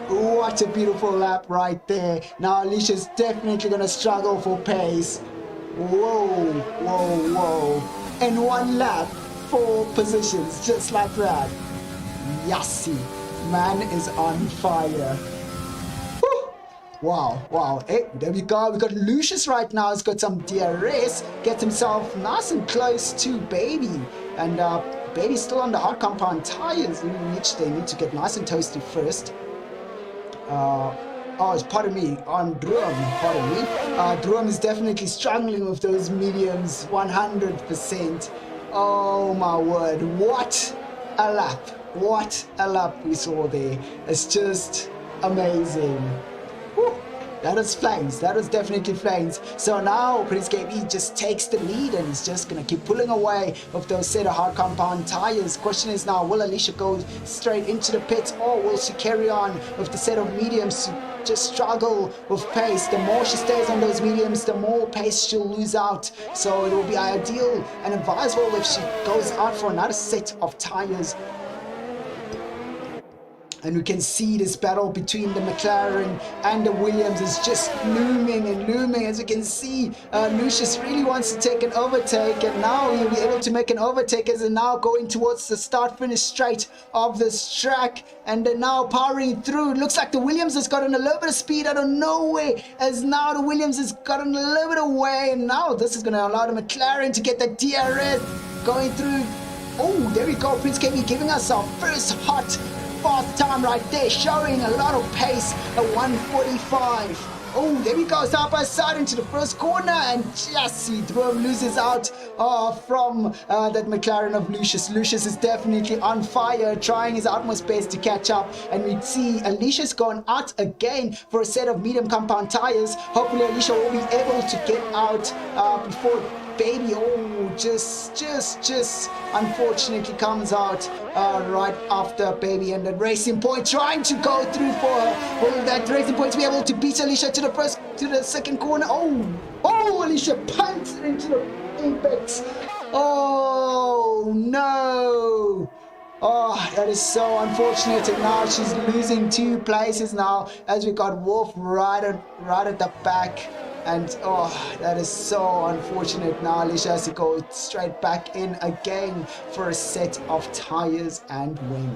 What a beautiful lap right there. Now Alicia's definitely going to struggle for pace. Whoa. In one lap, 4 positions, just like that. Yassi, man is on fire. Woo. Wow. Hey, there we go. We got Lucius right now. He's got some DRS. Gets himself nice and close to Baby. And Baby's still on the hard compound tires, which they need to get nice and toasty first. Pardon me, on Drum, Drum is definitely struggling with those mediums, 100%. Oh my word, what a lap we saw there. It's just amazing. Woo. That is flames. That is definitely flames. So now Prince KB just takes the lead, and he's just going to keep pulling away with those set of hard compound tires. Question is now, will Alicia go straight into the pits, or will she carry on with the set of mediums to just struggle with pace? The more she stays on those mediums, the more pace she'll lose out. So it will be ideal and advisable if she goes out for another set of tires. And we can see this battle between the McLaren and the Williams is just looming. As you can see, Lucius really wants to take an overtake, and now he'll be able to make an overtake as they're now going towards the start-finish straight of this track, and they're now powering through. It looks like the Williams has gotten a little bit of speed out of nowhere, as now the Williams has gotten a little bit away, and now this is going to allow the McLaren to get the DRS going through. Oh, there we go. Prince KB giving us our first fast time right there, showing a lot of pace at 1:45. Oh, there we go, side by side into the first corner, and Jesse Drum loses out from that McLaren of Lucius. Lucius is definitely on fire, trying his utmost best to catch up, and we see Alicia's gone out again for a set of medium compound tires. Hopefully Alicia will be able to get out before Baby, just unfortunately comes out right after Baby, and the Racing Point trying to go through for her. Will that Racing Point to be able to beat Alicia to the second corner? Oh, Alicia punts it into the apex. Oh no. Oh, that is so unfortunate, and now she's losing 2 places now, as we got Wolf right at the back. And that is so unfortunate. Now Alicia has to go straight back in again for a set of tires and win.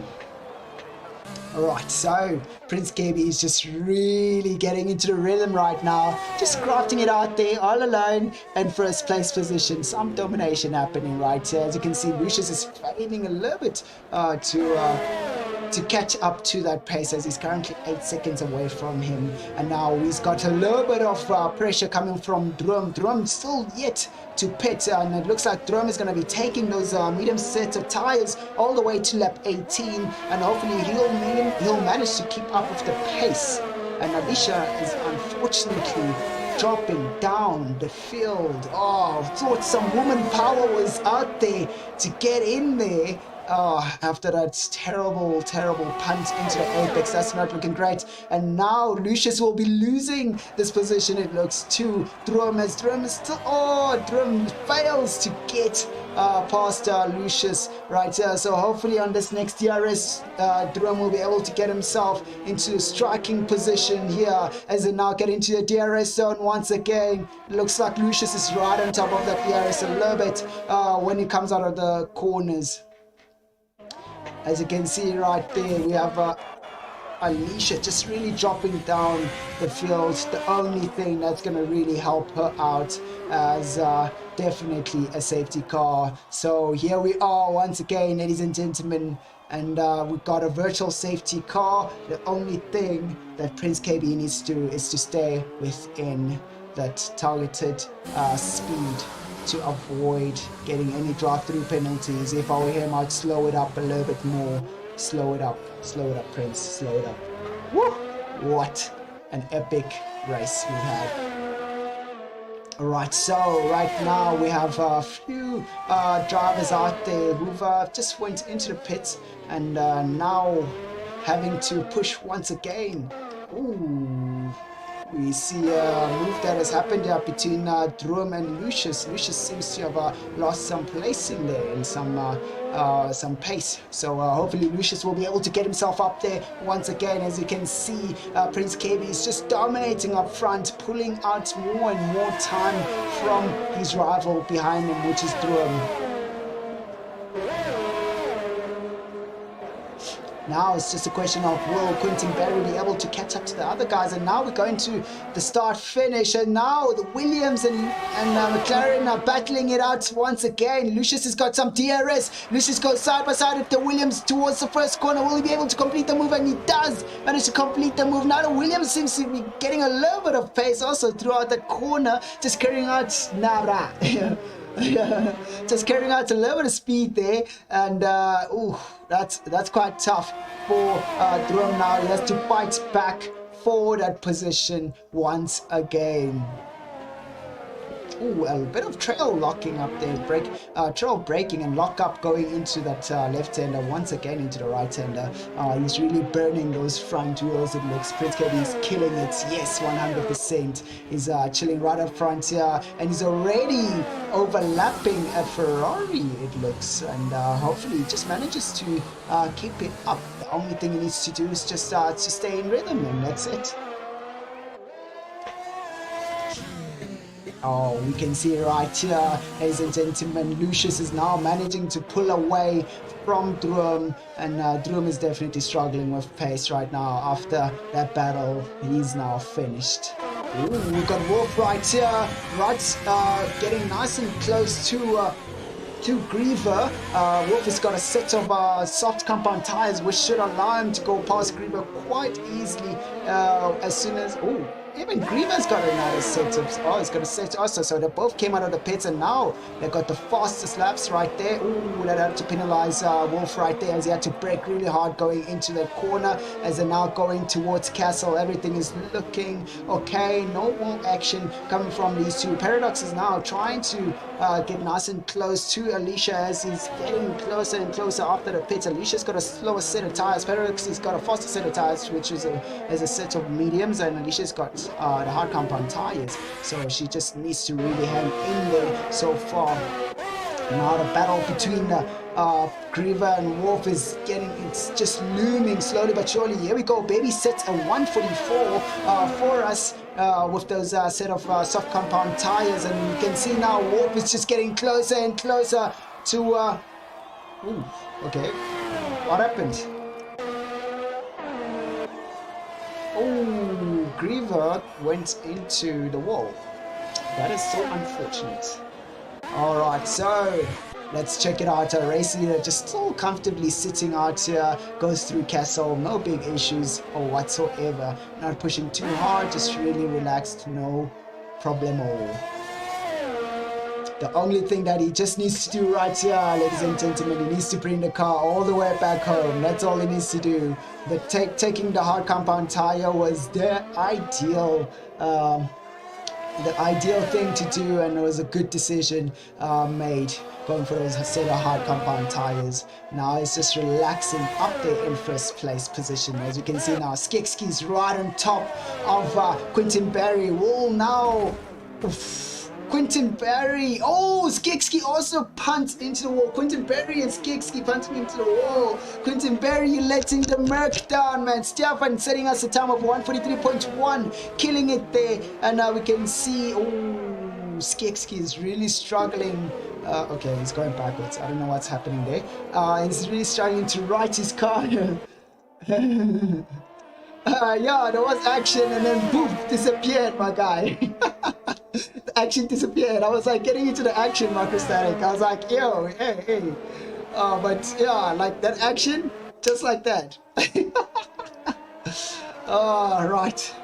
Alright, so Prince KB is just really getting into the rhythm right now, just crafting it out there all alone in first place position. Some domination happening right here. As you can see, Lucius is fading a little bit to catch up to that pace, as he's currently 8 seconds away from him. And now he's got a little bit of pressure coming from Drum. Drum still yet to pit, and it looks like Drum is going to be taking those medium sets of tires all the way to lap 18, and hopefully he'll manage to keep up with the pace. And Alicia is unfortunately dropping down the field. Oh, thought some woman power was out there to get in there. After that terrible punt into the apex. That's not looking great. And now Lucius will be losing this position, it looks, to Drum, as Drum is still, Drum fails to get past Lucius right here. So hopefully on this next DRS, Drum will be able to get himself into a striking position here as they now get into the DRS zone once again. It looks like Lucius is right on top of that DRS a little bit when he comes out of the corners. As you can see right there, we have Alicia just really dropping down the field. The only thing that's going to really help her out as definitely a safety car. So here we are once again, ladies and gentlemen, and we've got a virtual safety car. The only thing that Prince KB needs to do is to stay within that targeted speed to avoid getting any drive-through penalties. If I were him, I'd slow it up a little bit more. Slow it up, Prince, slow it up. Woo! What an epic race we had. Alright, so right now we have a few drivers out there who've just went into the pits and now having to push once again. Ooh. We see a move that has happened here between Drum and Lucius. Lucius seems to have lost some placing there and some pace. So hopefully Lucius will be able to get himself up there once again. As you can see, Prince KB is just dominating up front, pulling out more and more time from his rival behind him, which is Drum. Now it's just a question of will Quentin Berry be able to catch up to the other guys. And now we're going to the start finish, and now the Williams and McLaren are battling it out once again. Lucius has got some DRS. Lucius goes side by side with the Williams towards the first corner. Will he be able to complete the move? And he does manage to complete the move. Now the Williams seems to be getting a little bit of pace also throughout the corner, just carrying out just carrying out a little bit of speed there, and that's quite tough for Drum. Now he has to fight back for that position once again. Ooh, a bit of trail locking up there, trail braking and lock up going into that left-hander once again into the right-hander. He's really burning those front wheels, it looks. Prince KB is killing it, yes, 100%. He's chilling right up front here, and he's already overlapping a Ferrari, it looks, and hopefully he just manages to keep it up. The only thing he needs to do is just to stay in rhythm, and that's it. Oh, we can see right here, ladies and gentlemen, Lucius is now managing to pull away from Drum, and Drum is definitely struggling with pace right now. After that battle, he's now finished. Ooh, we've got Wolf right here, getting nice and close to Griever. Wolf has got a set of soft compound tires, which should allow him to go past Griever quite easily as soon as... Ooh. Even Griever's got another set of... Oh, he's got a set also. So they both came out of the pits, and now they got the fastest laps right there. Ooh, that had to penalize Wolf right there, as he had to brake really hard going into the corner. As they're now going towards Castle, everything is looking okay. No more action coming from these two. Paradox is now trying to get nice and close to Alicia as he's getting closer and closer after the pits. Alicia's got a slower set of tires. Paradox has got a faster set of tires, which is a set of mediums, and Alicia's got the hard compound tires, so she just needs to really hang in there so far. Now the battle between Griever and Wolf is it's just looming slowly but surely. Here we go, baby sets a 144 for us with those set of soft compound tires, and you can see now Wolf is just getting closer and closer to ooh, okay, what happened? Oh, Griever went into the wall. That is so unfortunate. Alright, so let's check it out. A race leader just so comfortably sitting out here, goes through Castle, no big issues or whatsoever. Not pushing too hard, just really relaxed, no problemo. The only thing that he just needs to do right here, ladies and gentlemen, he needs to bring the car all the way back home. That's all he needs to do. But taking the hard compound tire was the ideal the ideal thing to do, and it was a good decision made going for those set of hard compound tires. Now it's just relaxing up there in first place position. As you can see now, Skekski's right on top of Quentin Berry. Will now Quentin Berry. Oh, Skekski also punts into the wall. Quentin Berry and Skekski punting into the wall. Quentin Berry, you're letting the Merc down, man. Stefan setting us a time of 143.1, killing it there. And now we can see, oh, Skekski is really struggling. Okay, he's going backwards. I don't know what's happening there. He's really struggling to right his car. Yeah, there was action, and then poof, disappeared, my guy. The action disappeared. I was like getting into the action, Microstatic. I was like, yo, hey. But yeah, like that action, just like that. Right.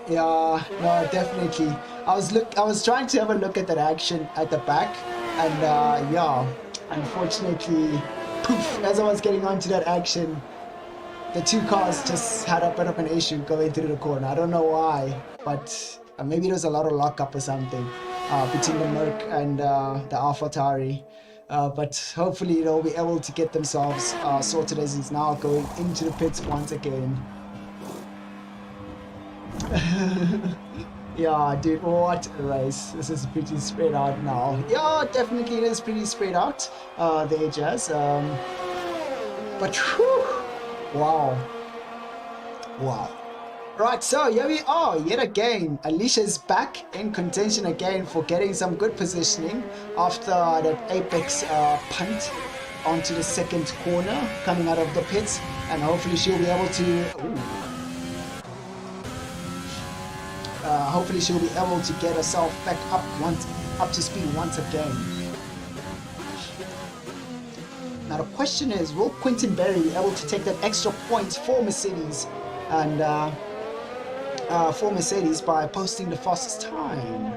Yeah, no, definitely. I was trying to have a look at that action at the back, and yeah, unfortunately, poof, as I was getting onto that action, the two cars just had a bit of an issue going through the corner. I don't know why, but maybe there was a lot of lockup or something between the Merc and the AlphaTauri. But hopefully they'll be able to get themselves sorted, as he's now going into the pits once again. Yeah, dude, what a race. This is pretty spread out now. Yeah, definitely it is pretty spread out there, Jazz. But whew, wow. Right, so here we are yet again. Alicia's back in contention again for getting some good positioning after that apex punt onto the second corner coming out of the pits, and hopefully she'll be able to get herself back up to speed once again. Now the question is, will Quentin Berry be able to take that extra point for Mercedes and by posting the fastest time?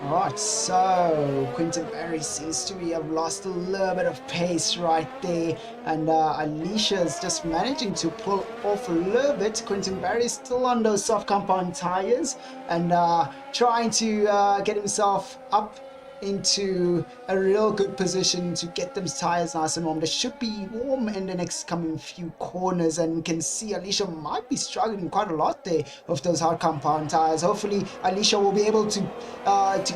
Right, so Quentin Berry seems to have lost a little bit of pace right there, and Alicia's just managing to pull off a little bit. Quentin Berry still on those soft compound tires and trying to get himself up into a real good position to get them tires nice and warm. They should be warm in the next coming few corners, and you can see Alicia might be struggling quite a lot there with those hard compound tires. Hopefully Alicia will be able to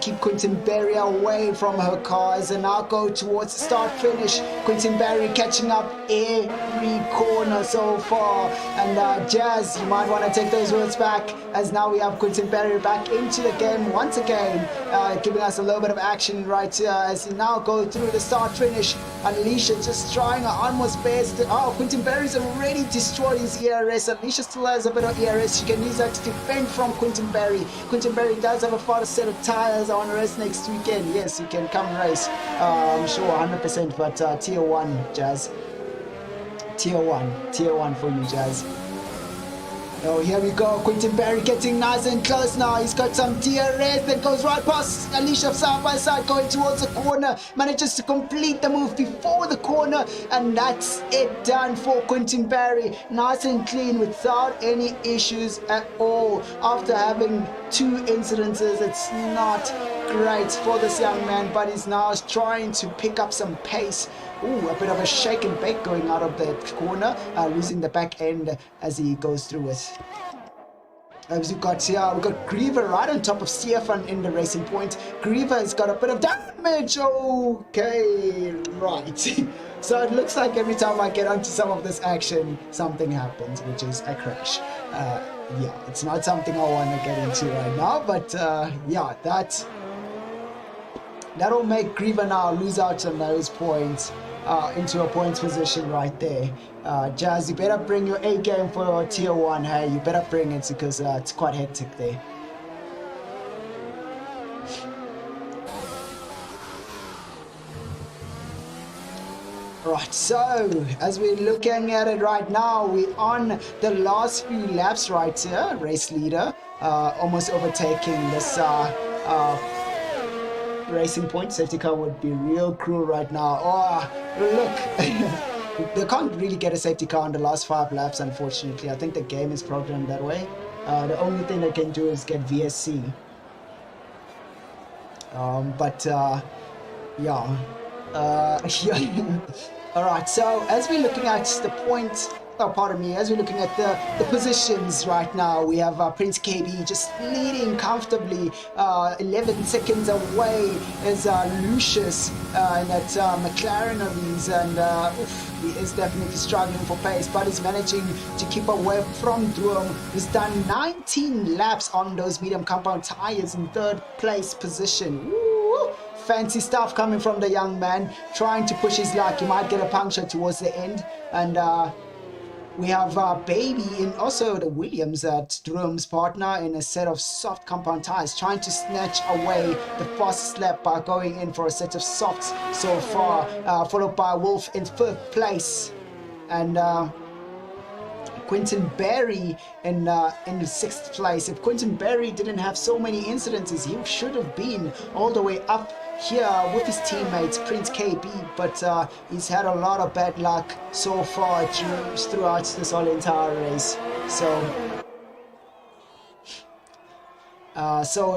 keep Quentin Berry away from her cars and now go towards the start finish. Quentin Berry catching up every corner so far, and Jazz, you might want to take those words back, as now we have Quentin Berry back into the game once again, giving us a little bit of action right here as he now goes through the start finish. Alicia just trying her utmost best. Oh, Quentin Berry's already destroyed his ERS. Alicia still has a bit of ERS. She can use that to defend from Quentin Berry. Quentin Berry does have a far set of tires on race next weekend. Yes, you can come race. I'm sure 100%, but tier 1, Jazz. Tier 1 for you, Jazz. Oh, here we go. Quentin Berry getting nice and close now. He's got some DRS that goes right past Alicia side by side, going towards the corner. Manages to complete the move before the corner, and that's it done for Quentin Berry. Nice and clean without any issues at all. After having 2 incidences, it's not great for this young man, but he's now trying to pick up some pace. Ooh, a bit of a shake and bake going out of the corner, losing the back end as he goes through it. As we've got Griever right on top of Stefan in the racing point. Griever's got a bit of damage. Okay, right. So it looks like every time I get onto some of this action, something happens, which is a crash. Yeah, it's not something I want to get into right now, but yeah, that'll make Griever now lose out on those points. Into a points position right there. Jazz, you better bring your A game for tier 1. Hey, you better bring it, because it's quite hectic there. Right, so as we're looking at it right now, we're on the last few laps right here. Race leader almost overtaking this racing point. Safety car would be real cruel right now. Oh, look. They can't really get a safety car in the last 5 laps, unfortunately. I think the game is programmed that way. The only thing they can do is get VSC. Yeah. Yeah. All right, so as we're looking at the points, pardon me, as we're looking at the positions right now, we have Prince KB just leading comfortably, 11 seconds away is Lucius in that McLaren of his, and he is definitely struggling for pace, but he's managing to keep away from Droom. He's done 19 laps on those medium compound tires in 3rd place position. Woo! Fancy stuff coming from the young man, trying to push his luck. He might get a puncture towards the end, and we have Baby and also the Williams at Droom's partner in a set of soft compound tires, trying to snatch away the fastest lap by going in for a set of softs so far, followed by Wolf in 5th place, and Quentin Berry in 6th place. If Quentin Berry didn't have so many incidences, he should have been all the way up here with his teammates Prince KB, but he's had a lot of bad luck so far throughout this whole entire race. So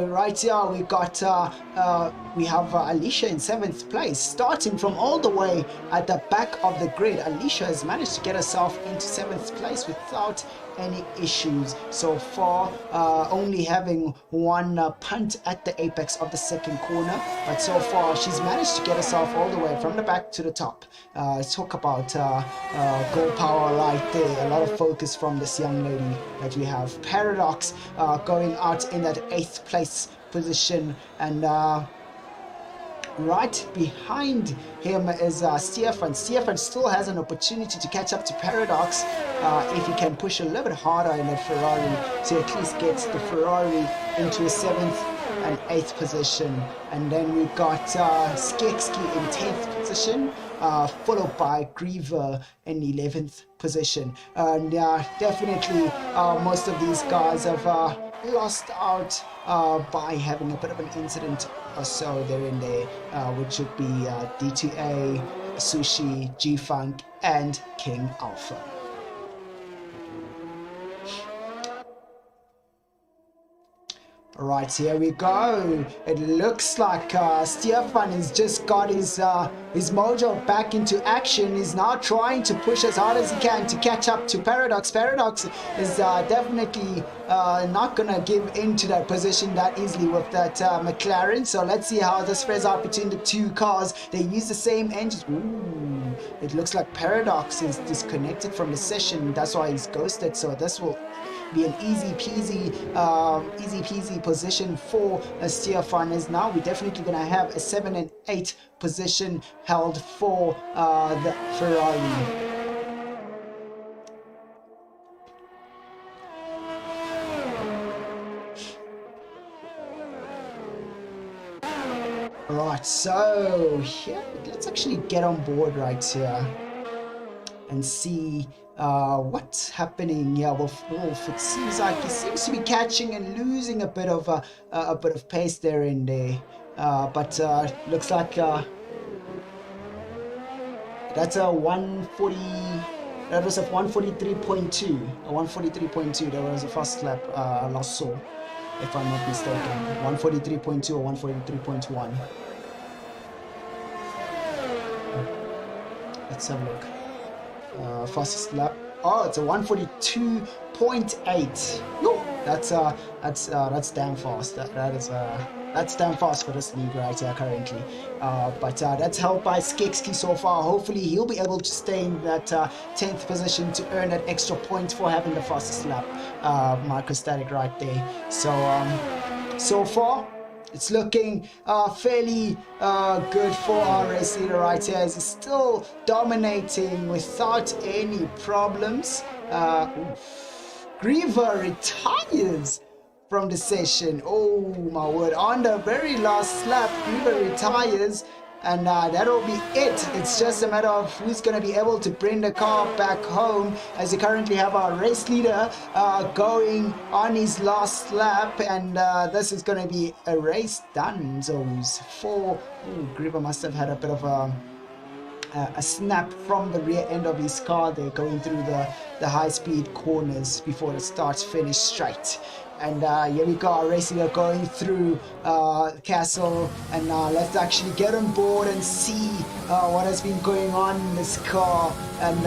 right here we got we have Alicia in 7th place, starting from all the way at the back of the grid. Alicia has managed to get herself into 7th place without any issues so far, only having one punt at the apex of the 2nd corner, but so far she's managed to get herself all the way from the back to the top. Let's talk about goal power right there. A lot of focus from this young lady that we have. Paradox going out in that 8th place position, and right behind him is Stefan. Stefan still has an opportunity to catch up to Paradox if he can push a little bit harder in that Ferrari to at least get the Ferrari into a 7th and 8th position. And then we've got Skekski in 10th position, followed by Griever in 11th position. And definitely most of these guys have lost out by having a bit of an incident or so there in there, which would be D2A, Sushi, G-Funk, and King Alpha. Alright, here we go. It looks like Stefan has just got his mojo back into action. He's now trying to push as hard as he can to catch up to Paradox. Paradox is definitely not going to give in to that position that easily with that McLaren. So let's see how this fares out between the two cars. They use the same engines. Ooh, it looks like Paradox is disconnected from the session. That's why he's ghosted. So this will be an easy peasy position for Stefan. Is now we're definitely going to have a 7 and 8 position held for the Ferrari. Right, so here, let's actually get on board right here and see what's happening here with Wolf. It seems like he seems to be catching and losing a bit of pace there and there, but looks like that's a 140. That was a 143.2. A 143.2. That was the first lap last saw, if I'm not mistaken. 143.2 or 143.1. Let's have a look. Fastest lap. Oh, it's a 142.8. No, that's damn fast. That's damn fast for this league right here currently. But that's held by Skekski so far. Hopefully he'll be able to stay in that 10th position to earn that extra point for having the fastest lap. Microstatic right there. So far it's looking fairly good for our race leader right here, as he's still dominating without any problems. Griever retires from the session. Oh my word, on the very last lap Griever retires, and that'll be it. It's just a matter of who's going to be able to bring the car back home, as we currently have our race leader going on his last lap, and this is going to be a race done. Zones for Grieber must have had a bit of a snap from the rear end of his car. They're going through the high-speed corners before it starts finish straight. And here we go, our racing are going through Castle, and let's actually get on board and see what has been going on in this car. And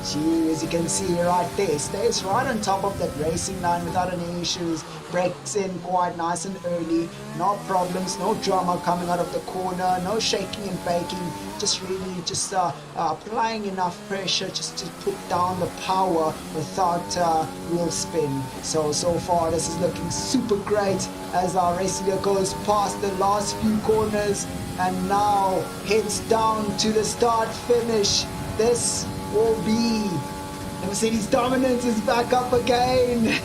gee, as you can see right there, stays right on top of that racing line without any issues, breaks in quite nice and early, no problems, no drama coming out of the corner, no shaking and baking, just really just applying enough pressure just to put down the power without wheel spin. So far this is looking super great as our race leader goes past the last few corners and now heads down to the start finish. This will be the Mercedes dominance is back up again.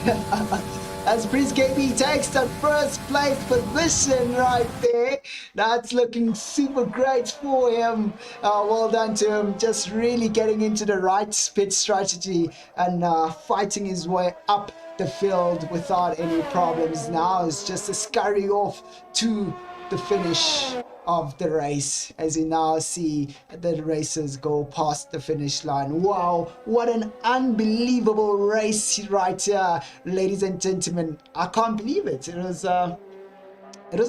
As Prince KB takes that first place position right there. That's looking super great for him. Well done to him, just really getting into the right pit strategy and fighting his way up the field without any problems. Now it's just a scurry off to the finish of the race, as you now see the racers go past the finish line. Wow, what an unbelievable race right here, ladies and gentlemen. I can't believe it. It was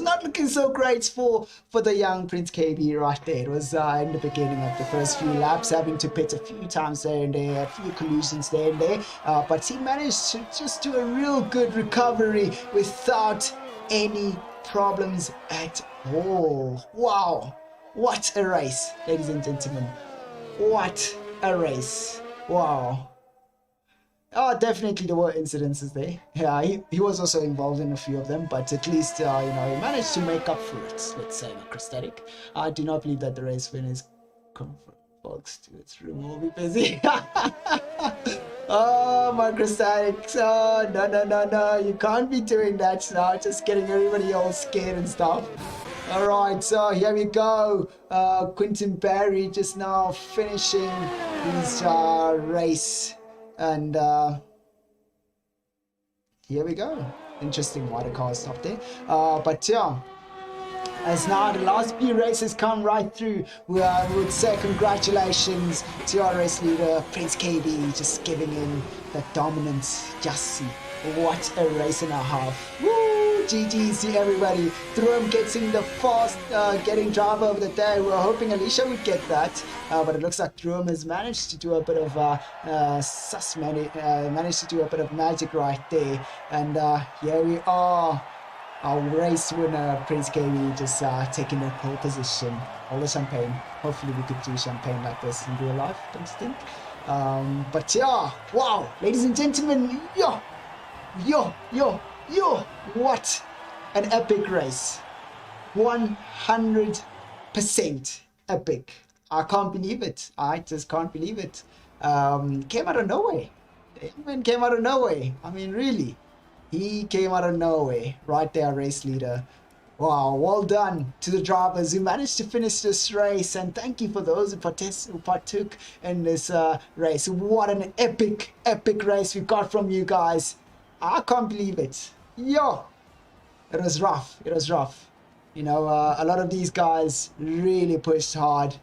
not looking so great for the young Prince KB right there. It was in the beginning of the first few laps, having to pit a few times there and there, a few collisions there and there, but he managed to just do a real good recovery without any problems at all. Wow, what a race, ladies and gentlemen. What a race. Wow. Oh, definitely there were incidences there. Yeah, he was also involved in a few of them, but at least, he managed to make up for it, let's say, Chrostatic. I do not believe that the race win is folks to its room will be busy. Oh, my Chrostatic. Oh, no, you can't be doing that now, just getting everybody all scared and stuff. Alright, so here we go. Quentin Barry just now finishing his race. And here we go. Interesting why the car stopped there. But yeah, as now the last few races come right through, we would say congratulations to our race leader, Prince KB, just giving in that dominance. Just see what a race and a half. Woo! GG's to everybody. Thrum gets in the fast getting driver of the day. We were hoping Alicia would get that, but it looks like Thrum has managed to do a bit of managed to do a bit of magic right there. And here we are. Our race winner, Prince KB, just taking the pole position. All the champagne. Hopefully we could do champagne like this in real life, don't you think? But yeah, wow, ladies and gentlemen, yo, what an epic race. 100% epic. I can't believe it. I just can't believe it. Came out of nowhere. Even came out of nowhere. I mean, really. He came out of nowhere. Right there, race leader. Wow, well done to the drivers who managed to finish this race, and thank you for those who partook in this race. What an epic race we got from you guys. I can't believe it. Yo, it was rough. You know, a lot of these guys really pushed hard,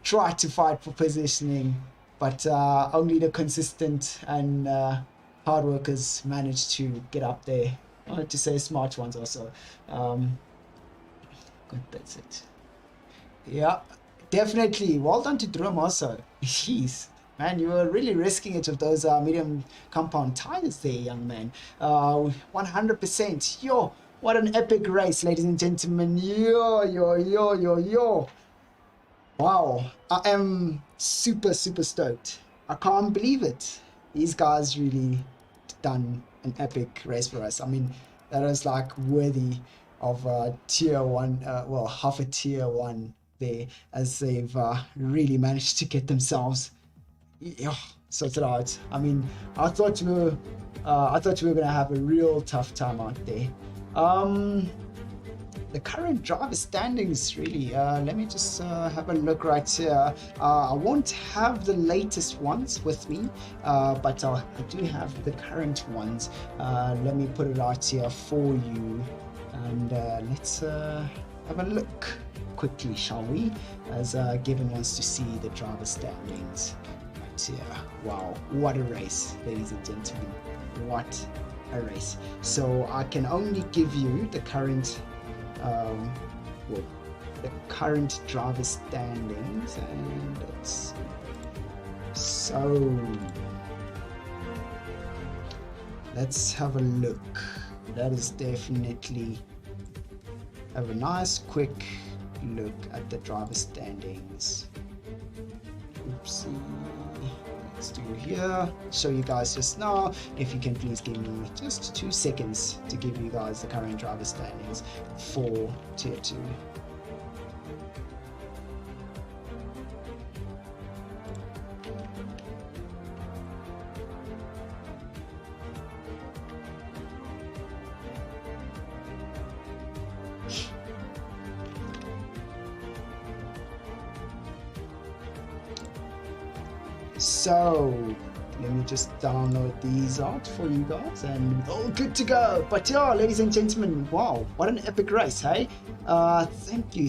tried to fight for positioning, but only the consistent and hard workers managed to get up there. I wanted to say smart ones also. Good, that's it. Yeah, definitely. Well done to Drum also. Jeez. Man, you were really risking it with those medium compound tires there, young man. 100%. Yo, what an epic race, ladies and gentlemen. Yo. Wow, I am super stoked. I can't believe it. These guys really done an epic race for us. I mean, that was like worthy of tier 1, well, half a tier 1 there, as they've really managed to get themselves sorted out. I mean, I thought we were gonna have a real tough time out there. the current driver standings really. Let me just have a look right here. I won't have the latest ones with me, but I do have the current ones. Let me put it out here for you, and let's have a look quickly, shall we, as Given wants to see the driver standings right here. Wow, what a race, ladies and gentlemen, what a race. So I can only give you the current well, the current driver standings, and let's see. So let's have a look. That is definitely have a nice quick look at the driver standings. Oopsie. Let's do here. Show you guys just now. If you can please give me just 2 seconds to give you guys the current driver standings for Tier 2. So let me just download these out for you guys, and all good to go. But yeah, ladies and gentlemen, wow, what an epic race, hey? Thank you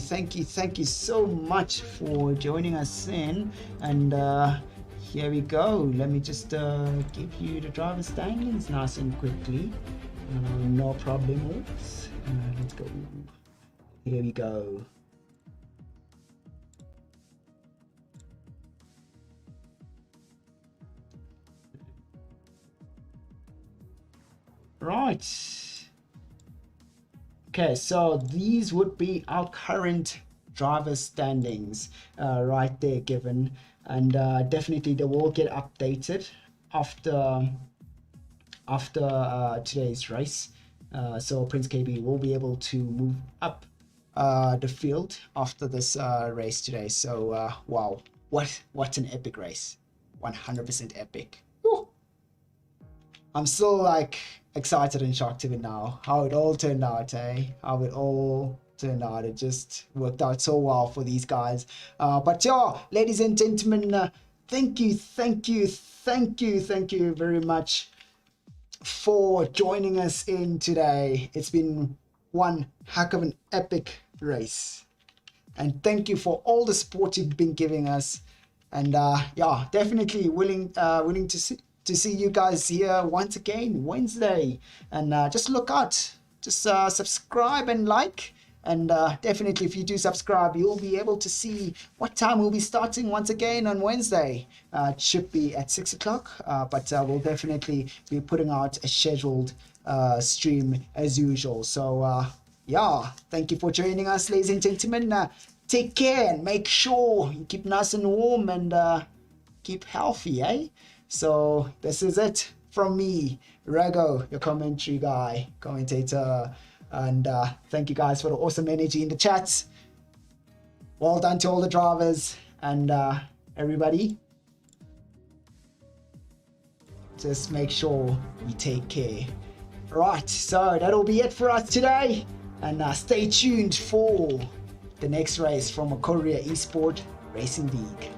so much for joining us in, and here we go. Let me just give you the driver standings nice and quickly. No problem. Let's go. Here we go. Right. Okay, so these would be our current driver standings right there, Given, and definitely they will get updated after today's race. So Prince KB will be able to move up the field after this race today. So wow, what an epic race, 100% epic. Woo. I'm still like excited and shocked even now how it all turned out, how it all turned out. It just worked out so well for these guys. But yeah, ladies and gentlemen, thank you very much for joining us in today. It's been one heck of an epic race, and thank you for all the support you've been giving us. And yeah, definitely willing to see you guys here once again Wednesday. And just look out, just subscribe and like, and definitely if you do subscribe, you'll be able to see what time we'll be starting once again on Wednesday. It should be at 6 o'clock, but we'll definitely be putting out a scheduled stream as usual. So yeah, thank you for joining us, ladies and gentlemen. Take care and make sure you keep nice and warm and keep healthy, So this is it from me, Rago, your commentary guy, commentator. And thank you guys for the awesome energy in the chats. Well done to all the drivers and everybody. Just make sure you take care. Right, so that'll be it for us today. And stay tuned for the next race from ACORIA eSport Racing League.